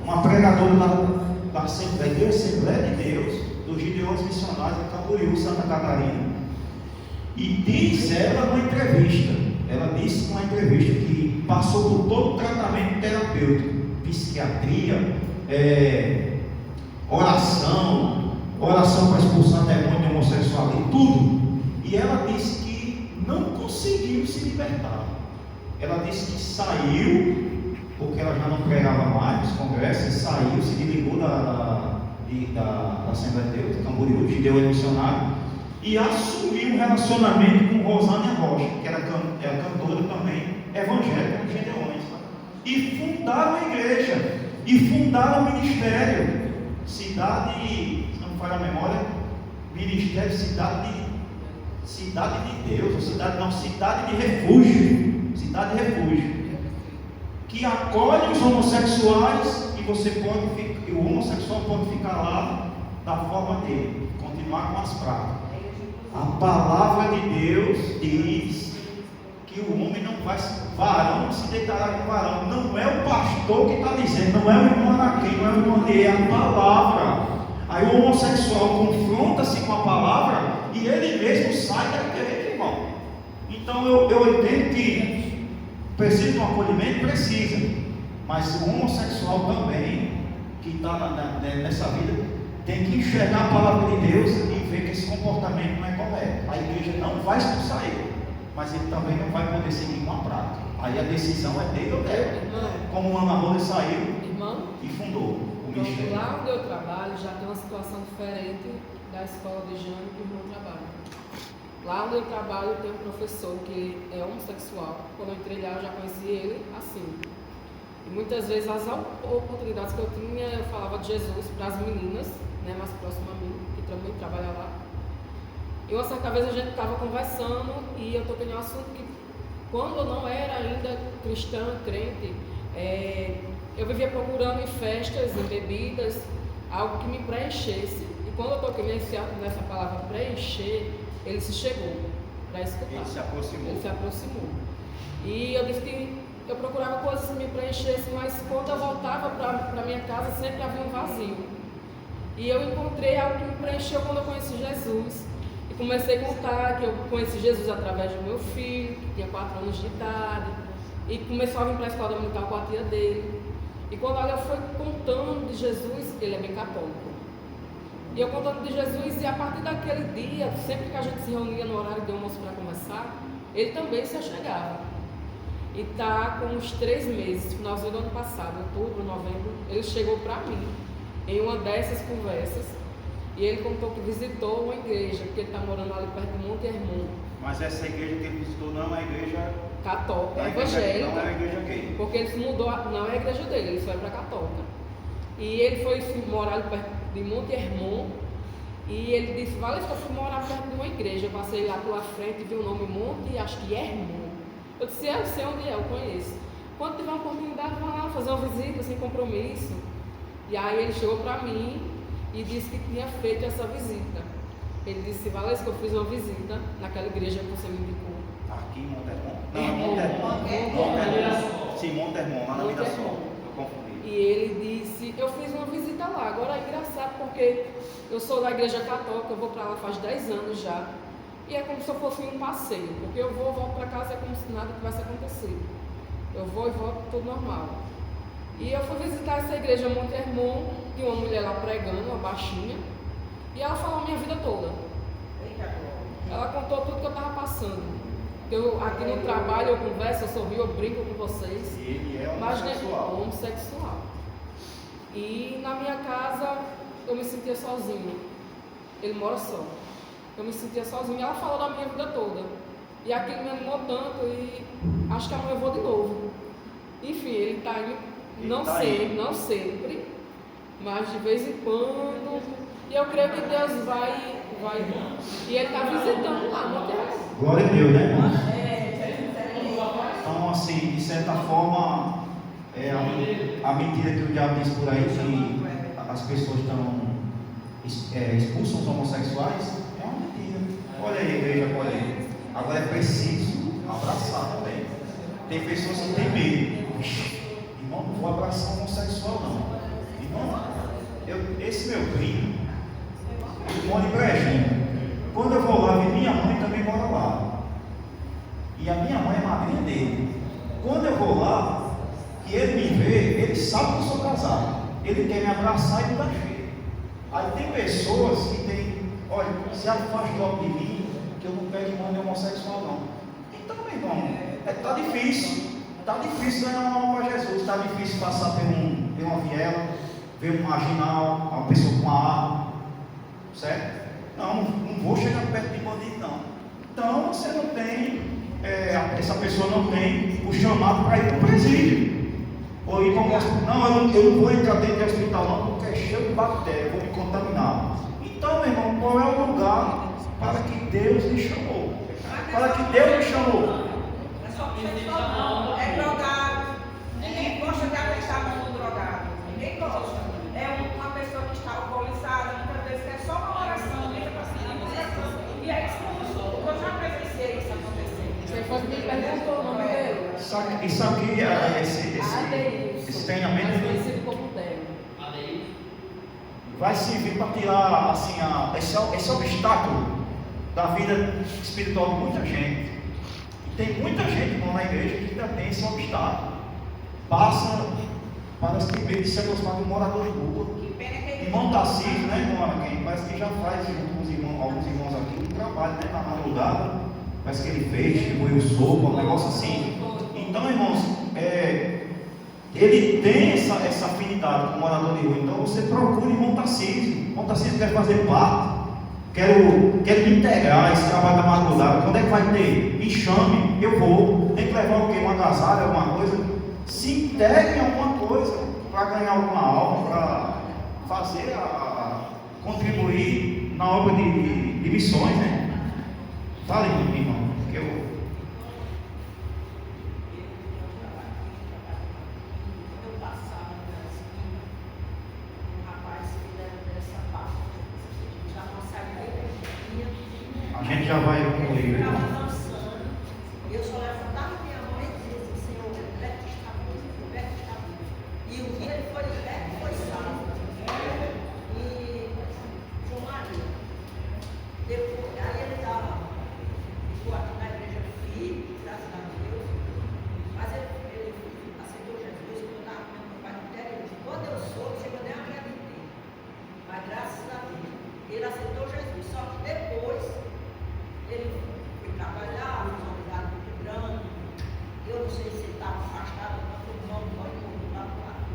uma pregadora da Assembleia de Deus, dos Gideões Missionários de Camboriú, Santa Catarina. E diz ela numa entrevista, que passou por todo o tratamento terapêutico, psiquiatria, oração para expulsar demônio de homossexualismo, tudo. E ela disse que não conseguiu se libertar. Ela disse que saiu, porque ela já não pregava mais nos congressos, saiu, se desligou da Assembleia de Deus, de Camboriú, Gideões Missionário, e assumiu um relacionamento com Rosânia Rocha, que era cantora também evangélica dos Gideões. E fundaram a igreja, e fundaram o ministério, cidade, se não me falha a memória, ministério Cidade de Deus, cidade de refúgio, que acolhe os homossexuais, e o homossexual pode ficar lá da forma dele, continuar com as práticas. A palavra de Deus diz que o homem não vai, varão se deitará com varão. Não é o pastor que está dizendo, não é o irmão Araquém, não é o irmão dele, é a palavra. Aí o homossexual confronta-se com a palavra e ele mesmo sai da igreja, irmão. Então eu entendo que precisa de um acolhimento, precisa, mas o homossexual também, que está nessa vida, tem que enxergar a palavra de Deus e ver que esse comportamento não é correto. A igreja não vai expulsar ele, mas ele também não vai poder seguir uma prática. Aí a decisão é dele ou dela. Como o Ana Rosa saiu e fundou o ministério. Lá onde eu trabalho já tem uma situação diferente da escola de Jane que o irmão trabalha. Lá onde eu trabalho tem um professor que é homossexual. Quando eu entrei lá eu já conheci ele assim. E muitas vezes as oportunidades que eu tinha, eu falava de Jesus para as meninas, né, mais próximas a mim, que também trabalham lá. E uma certa vez a gente estava conversando e eu toquei em um assunto que, quando eu não era ainda cristã, crente, eu vivia procurando em festas, em bebidas, algo que me preenchesse. E quando eu toquei nessa palavra preencher, ele se chegou para escutar. Ele se aproximou. Ele se aproximou. E eu disse que eu procurava coisas que me preenchessem, mas quando eu voltava para minha casa sempre havia um vazio. E eu encontrei algo que me preencheu quando eu conheci Jesus. E comecei a contar que eu conheci Jesus através do meu filho, que tinha 4 anos de idade. E começou a vir para a escola dominical com a tia dele. E quando ela foi contando de Jesus, ele é bem católico. E eu contando de Jesus, e a partir daquele dia, sempre que a gente se reunia no horário de almoço para conversar, ele também se achegava. E está com uns 3 meses, finalzinho do ano passado, outubro, novembro, ele chegou para mim, em uma dessas conversas, e ele contou que visitou uma igreja, porque ele está morando ali perto de Monte Hermon. Mas essa igreja que ele visitou não é uma igreja católica, evangélica. Não é uma igreja gay. Porque ele se mudou, não é a igreja dele, ele foi para a católica. E ele foi morar ali perto de Monte Hermon, e ele disse, Valesca, eu fui morar perto de uma igreja, eu passei lá pela frente e vi o nome Monte, acho que Hermon. Eu disse, eu sei onde é, eu conheço. Quando tiver uma oportunidade, vá lá fazer uma visita sem compromisso. E aí ele chegou para mim e disse que tinha feito essa visita. Ele disse, Valesca, eu fiz uma visita naquela igreja que você me indicou. Aqui em Monte Hermon? Não, Monte Hermon. Sim, Monte Hermon, lá na Mirassol. Eu confundi. E ele disse, eu fiz uma visita lá. Agora é engraçado porque eu sou da igreja católica, eu vou para lá faz 10 anos já. E é como se eu fosse um passeio, porque eu vou, volto para casa, é como se nada tivesse acontecido. Eu vou e volto, tudo normal. E eu fui visitar essa igreja Monte Hermon, tinha uma mulher lá pregando, uma baixinha, e ela falou a minha vida toda. Ela contou tudo que eu estava passando. Eu, aqui no trabalho eu converso, eu sorrio, eu brinco com vocês. E ele é homossexual. E na minha casa eu me sentia sozinha. Ele mora só. Eu me sentia sozinha. Ela falou da minha vida toda. E aquilo me animou tanto e acho que amanhã eu vou de novo. Enfim, ele está indo, não sempre, mas de vez em quando. E eu creio que Deus vai. E ele está visitando lá no hotel. Glória a Deus, né, irmão? Então, assim, de certa forma, a mentira que o diabo diz por aí, que as pessoas expulsam os homossexuais, é uma mentira. Olha aí, igreja, olha aí. Agora é preciso abraçar também. Tem pessoas que têm medo. Irmão, não vou abraçar um homossexual, não. Irmão, esse meu primo, ele mora em Brejinho. Quando eu vou lá, minha mãe também mora lá. E a minha mãe é madrinha dele. Quando eu vou lá, que ele me vê, ele sabe que eu sou casado. Ele quer me abraçar e me dar cheiro. Aí tem pessoas que tem, olha, se afasta logo de mim, que eu não pego irmão de homossexual, não. Então, meu irmão, está difícil. Está difícil ganhar uma alma para Jesus. Está difícil passar por uma viela, ver um marginal, uma pessoa com uma arma. Certo? Não vou chegar perto de bandido, não. Então, você não tem, essa pessoa não tem o chamado para ir para o presídio. Ou ir para um hospital. Não, eu não vou entrar dentro do hospital, não, porque é cheio de bactéria, eu vou me contaminar. Então, meu irmão, qual é o lugar para que Deus lhe chamou? Para que Deus lhe chamou? É drogado. Ninguém gosta de apertar a mão do drogado. Ninguém gosta. É uma pessoa que está alcoolizada, muitas vezes é só uma oração, liga para cima, e é expulso. Eu já presenciei isso acontecer. Você foi me perguntou o nome dele. Isso aqui, esse treinamento vai servir para tirar assim, esse obstáculo da vida espiritual de muita gente. E tem muita gente na igreja que ainda tem esse obstáculo. Parece que meio de se aproximar de um morador de rua. Irmão Tarcísio, né, irmão Araquém? Parece que já faz alguns irmãos aqui um trabalho, né, na madrugada. Parece que ele fez, foi o soco, um negócio assim. Então, irmãos, ele tem essa afinidade com o morador de rua. Então você procura o irmão Tarcísio. O irmão Tarcísio quer fazer parte. Quero me integrar esse trabalho da madrugada. Quando é que vai ter? Me chame, eu vou. Tem que levar o quê? Um agasalho, alguma coisa. Se integre em alguma coisa para ganhar alguma alma, para fazer contribuir na obra de missões, né? Fale, irmão, que eu. A gente já vai concluir. Eu só levantava minha mão e dizia assim, Senhor, Beto está vivo, Beto está vivo. E o dia ele foi liberto, foi salvo. E com Maria. Depois, aí ele estava aqui na igreja firme, graças a Deus. Mas ele aceitou Jesus, quando eu estava com meu pai no interior. Quando eu soube, chegou nem a acreditar. Mas graças a Deus, ele aceitou Jesus. Só que depois, ele foi trabalhar, fez uma amizade muito grande. Eu não sei se ele estava afastado, mas o irmão foi lá do lado.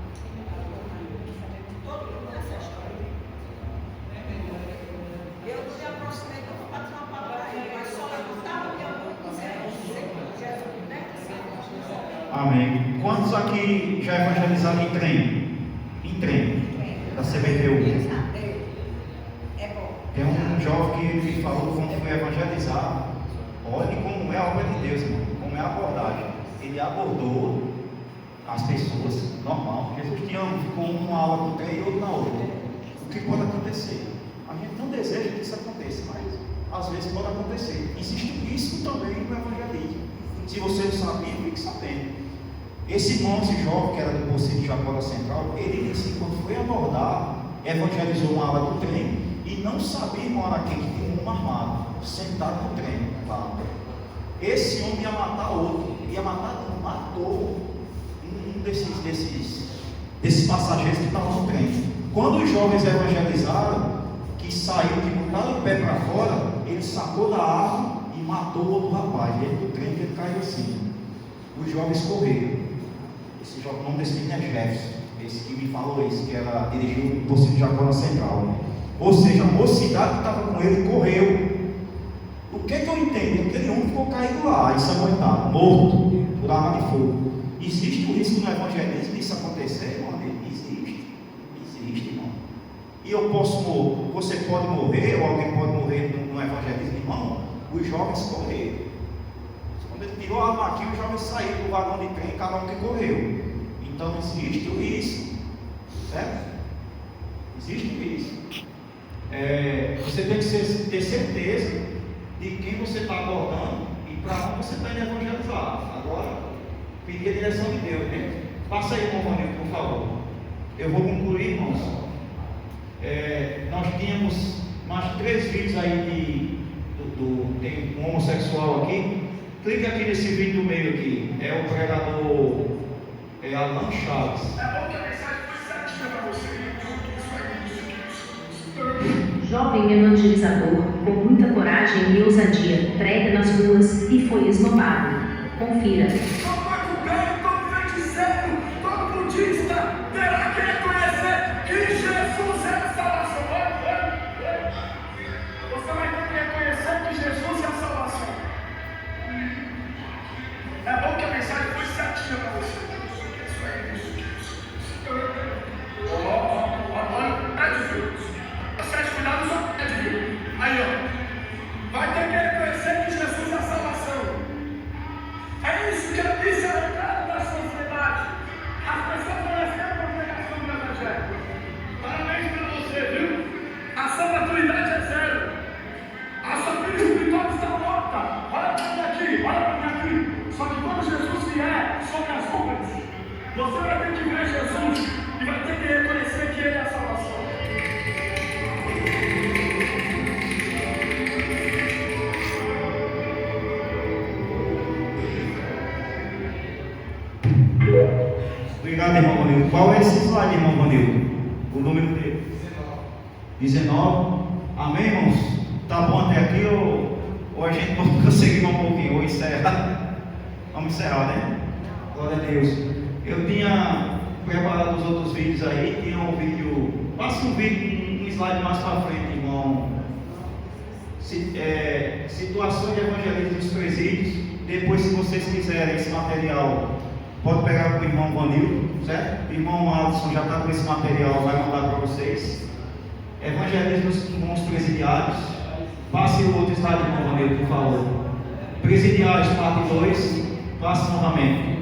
Todo mundo conhece a história. Eu não me aproximei, não para dizer uma palavra a ele, mas só levantava minha mão e dizia, Senhor, Jesus, liberta. Amém. Quantos aqui já evangelizaram em trem? Em trem. Da CBTU. Tem um jovem que me falou como foi evangelizar. Olhe como é a obra de Deus, irmão. Como é a abordagem. Ele abordou as pessoas normal. Jesus te ama, ficou uma aula com trem e outro na outra. O que pode acontecer? A gente não deseja que isso aconteça, mas às vezes pode acontecer. Existe risco também no evangelismo. Se você não sabia, fique sabendo. Esse irmão, esse jovem que era do Conselho de Jacó Central, ele disse que quando foi abordar, evangelizou uma ala do trem. E não sabia, irmão Araquém, que tinha um armado, sentado no trem. Tá? Esse homem ia matar outro, ia matar, matou um desses passageiros que estavam no trem. Quando os jovens evangelizaram, que saíram, que botaram o pé para fora, ele sacou da arma e matou o outro rapaz. Dentro do trem, ele caiu assim. Os jovens correram. Esse jovem, o nome desse menino é Jefferson, esse que me falou isso, que era dirigiu o Conselho de Jacó Central. Ou seja, a mocidade que estava com ele correu. O que eu entendo? Aquele homem ficou caído lá, ensanguentado, morto, por arma de fogo. Existe o risco no evangelismo disso acontecer, irmão? Existe, irmão. E eu posso morrer, você pode morrer, ou alguém pode morrer no evangelismo, irmão? Os jovens correram. Quando ele tirou a arma aqui, os jovens saíram do vagão de trem, cada um que correu. Então existe o risco, certo? Existe o risco. Você tem que ter certeza de quem você está abordando e para onde você está indo evangelizar. Agora, pedir a direção de Deus, né? Passa aí, irmão Ronildo, por favor. Eu vou concluir, irmãos. Nós tínhamos mais 3 vídeos aí tem um homossexual aqui. Clique aqui nesse vídeo do meio aqui. É o pregador Alan Chaves. Jovem evangelizador, com muita coragem e ousadia, prega nas ruas e foi esnobado. Confira. Todo macumbeiro, todo feiticeiro, todo budista terá que reconhecer que Jesus é a salvação. Você vai ter que reconhecer que Jesus é a salvação. É bom que a mensagem foi certinha para você. Cuidado só aí, ó. Vai ter que reconhecer que Jesus é a salvação. É isso que eu disse ao entrar na sociedade. As pessoas vão receber a pregação do Evangelho. Parabéns para você, viu? A sua maturidade é 0. A sua vida espiritual está morta. Olha para mim aqui, olha para mim aqui. Só que quando Jesus vier sobre as nuvens, você vai ter que ver Jesus e vai ter que reconhecer que Ele é a salvação. Obrigado, irmão Ronildo. Qual é esse slide, irmão Ronildo? O número dele? 19. Amém, irmãos? Tá bom até aqui ou a gente pode conseguir um pouquinho? Ou encerrar? Vamos encerrar, né? Glória a Deus. Eu tinha preparado os outros vídeos aí, tinha um vídeo, passa um vídeo, um slide mais para frente, irmão. Situações de evangelismo dos presídios. Depois, se vocês quiserem esse material, pode pegar com o irmão Vanildo, certo? O irmão Alisson já está com esse material, vai mandar para vocês. Evangelismo com os presidiários. Passe o outro slide, irmão Vanildo, por favor. Presidiários, parte 2. Passe novamente.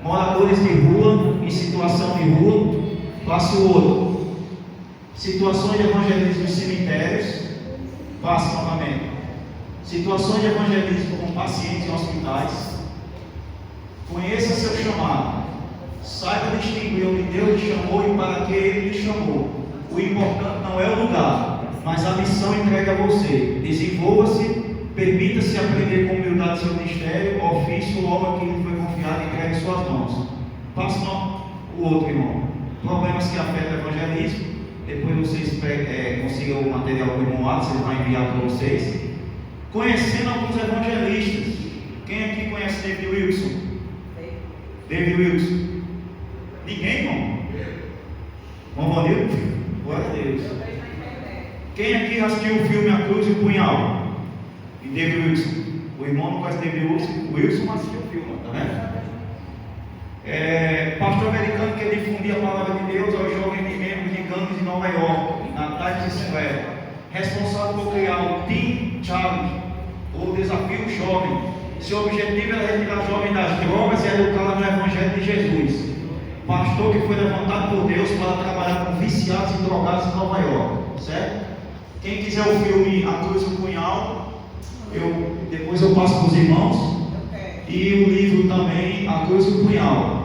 Moradores de rua, em situação de rua. Passe o outro. Situações de evangelismo nos cemitérios. Passe novamente. Situações de evangelismo com pacientes em hospitais. Conheça seu chamado. Saiba distinguir onde Deus lhe chamou e para que Ele lhe chamou. O importante não é o lugar, mas a missão entregue a você. Desenvolva-se, permita-se aprender com humildade seu ministério, ofício ou obra que lhe foi confiado e entregue em suas mãos. Passe o outro, irmão. Problemas que afetam o evangelismo. Depois vocês consigam o material do irmão Atos, ele vai enviar para vocês. Conhecendo alguns evangelistas. Quem aqui conhece David Wilson? David Wilson? Ninguém, irmão? Irmão Vanildo? Glória a Deus. Quem aqui assistiu o filme A Cruz e o Punhal? E David Wilson? O irmão não conhece David Wilson, mas assistiu o filme, tá vendo? Pastor americano que difundia a palavra de Deus aos jovens de membros de gangues em Nova York, na Times Square. Responsável por criar o Teen Challenge, o desafio jovem. Seu objetivo era retirar jovens das drogas e educá-los no Evangelho de Jesus. Pastor que foi levantado por Deus para trabalhar com viciados e drogados em Nova York, certo? Quem quiser o filme A Cruz e o Punhal, depois eu passo para os irmãos. E o livro também, A Cruz e o Punhal.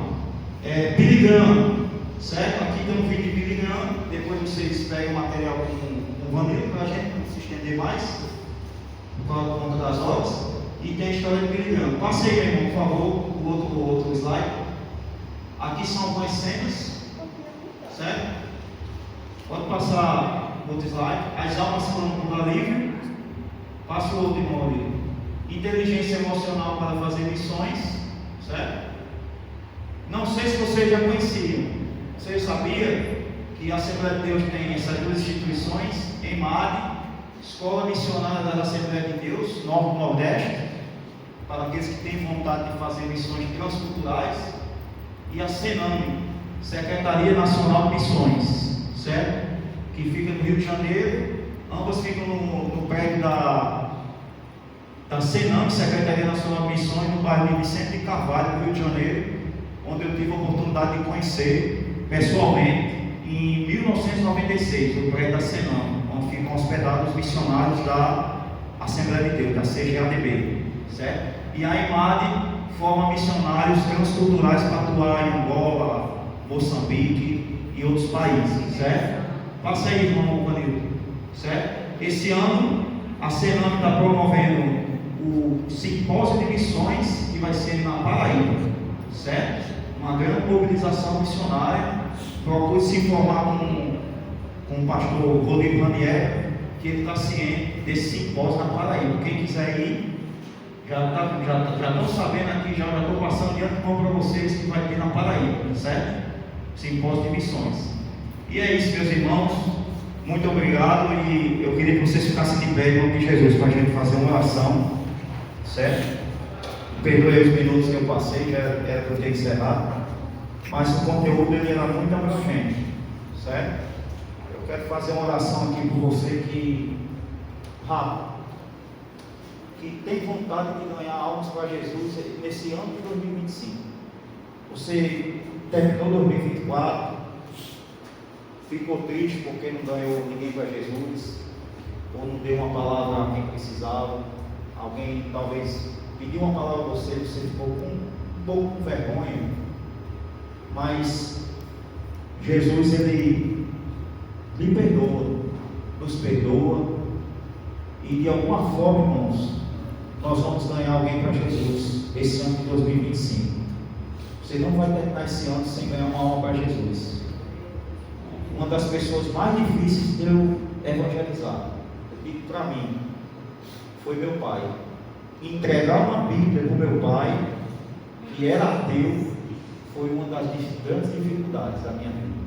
Billy Graham, certo? Aqui tem um vídeo de Billy Graham. Depois vocês pegam o material com o Vanildo para a gente não se estender mais, por conta das horas. E tem a história de Billy Graham. Passe aí, meu irmão, por favor, o outro slide. Aqui são algumas cenas, certo? Pode passar o outro slide. As almas foram por alívio. Passa o outro, irmão ali. Inteligência emocional para fazer missões, certo? Não sei se vocês já conheciam. Vocês sabiam que a Assembleia de Deus tem essas duas instituições, EMAD, Escola Missionária da Assembleia de Deus, Nordeste, para aqueles que têm vontade de fazer missões transculturais, e a SENAM, Secretaria Nacional de Missões, certo? Que fica no Rio de Janeiro. Ambas ficam no prédio da SENAM, Secretaria Nacional de Missões, no bairro de Vicente de Carvalho, no Rio de Janeiro, onde eu tive a oportunidade de conhecer pessoalmente em 1996, o prédio da SENAM, onde ficam hospedados os missionários da Assembleia de Deus, da CGADB, certo? E a IMAD forma missionários transculturais para atuar em Angola, Moçambique e outros países, certo? Passa aí, irmão Vanildo, certo? Esse ano a SENAM está promovendo o simpósio de missões que vai ser na Paraíba, certo? Uma grande mobilização missionária. Procure se informar com o pastor Rodrigo Ranieri, que ele está ciente desse simpósio na Paraíba. Quem quiser ir, já estão sabendo aqui, já estou passando de antemão para vocês que vai ter na Paraíba, certo? Simpósio de missões. E é isso, meus irmãos. Muito obrigado. E eu queria que vocês ficassem de pé em nome de Jesus para a gente fazer uma oração, certo? Perdoei os minutos que eu passei, já era para eu ter encerrado, mas o conteúdo ele era muito abrangente, certo? Eu quero fazer uma oração aqui por você que tem vontade de ganhar almas para Jesus nesse ano de 2025. Você terminou 2024, ficou triste porque não ganhou ninguém para Jesus, ou não deu uma palavra a quem precisava, alguém talvez pediu uma palavra a você, você ficou um pouco com vergonha, mas Jesus, Ele lhe perdoa, nos perdoa, e de alguma forma, irmãos, nós vamos ganhar alguém para Jesus esse ano de 2025. Você não vai terminar esse ano sem ganhar uma alma para Jesus. Uma das pessoas mais difíceis de eu evangelizar, eu digo para mim, foi meu pai. Entregar uma Bíblia para o meu pai, que era ateu, foi uma das grandes dificuldades da minha vida.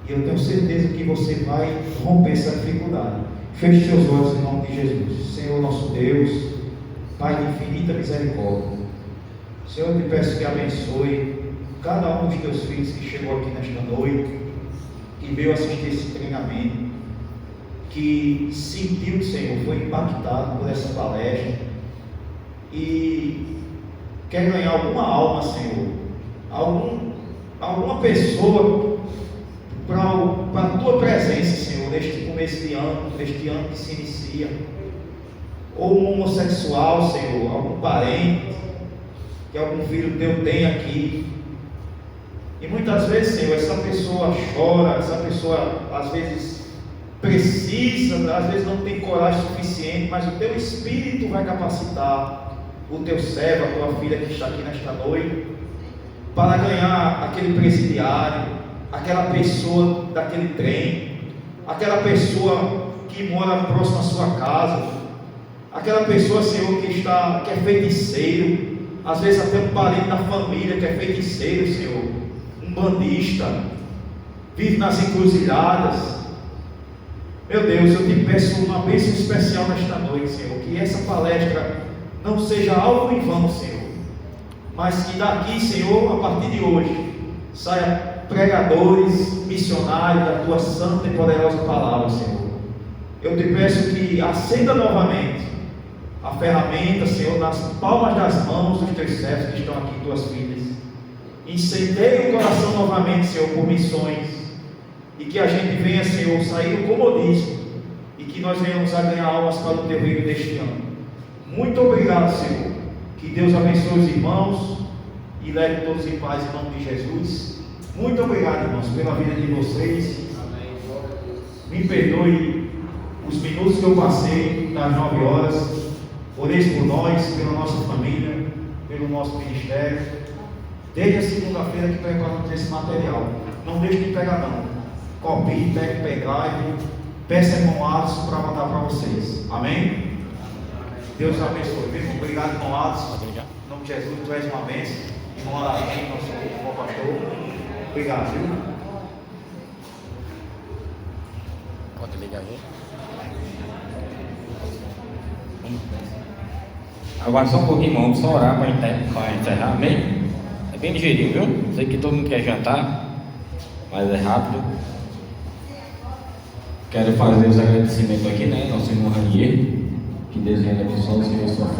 E eu tenho certeza que você vai romper essa dificuldade. Feche seus olhos em nome de Jesus. Senhor nosso Deus, Pai de infinita misericórdia, Senhor, eu te peço que abençoe cada um dos teus filhos que chegou aqui nesta noite, que veio assistir esse treinamento, que sentiu, Senhor, foi impactado por essa palestra e quer ganhar alguma alma, Senhor, alguma pessoa para a tua presença, Senhor, neste começo de ano, neste ano que se inicia, ou um homossexual, Senhor, algum parente que algum filho teu tem aqui. E muitas vezes, Senhor, essa pessoa chora, essa pessoa às vezes precisa, às vezes não tem coragem suficiente, mas o teu Espírito vai capacitar o teu servo, a tua filha que está aqui nesta noite, para ganhar aquele presidiário, aquela pessoa daquele trem, aquela pessoa que mora próximo à sua casa, aquela pessoa, Senhor, que é feiticeiro, às vezes até um parente da família que é feiticeiro, Senhor, um bandista, vive nas encruzilhadas. Meu Deus, eu te peço uma bênção especial nesta noite, Senhor, que essa palestra não seja algo em vão, Senhor, mas que daqui, Senhor, a partir de hoje, saia pregadores, missionários da tua santa e poderosa palavra, Senhor. Eu te peço que acenda novamente a ferramenta, Senhor, nas palmas das mãos dos teus servos que estão aqui, tuas filhas. Incendeie o coração novamente, Senhor, por missões, e que a gente venha, Senhor, sair do comodismo, e que nós venhamos a ganhar almas para o teu reino deste ano. Muito obrigado, Senhor. Que Deus abençoe os irmãos e leve todos em paz em nome de Jesus. Muito obrigado, irmãos, pela vida de vocês. Me perdoe os minutos que eu passei das 9 horas. Oreis por nós, pela nossa família, pelo nosso ministério. Desde a segunda-feira que preparamos esse material. Não deixe de pegar não. Copie, pegue, pegar e peça irmão Adson para mandar para vocês. Amém? Deus abençoe. Mesmo obrigado, irmão Adson. Em nome de Jesus, tu és uma bênção. Irmão Aladim, nosso bom pastor. Obrigado, viu? Pode ligar aí. Agora só um pouquinho, vamos só orar para encerrar, amém? É bem ligeirinho, viu? Sei que todo mundo quer jantar, mas é rápido. Quero fazer os agradecimentos aqui, né? Nosso irmão Ranier, que Deus venha abençoar o Senhor e sua família.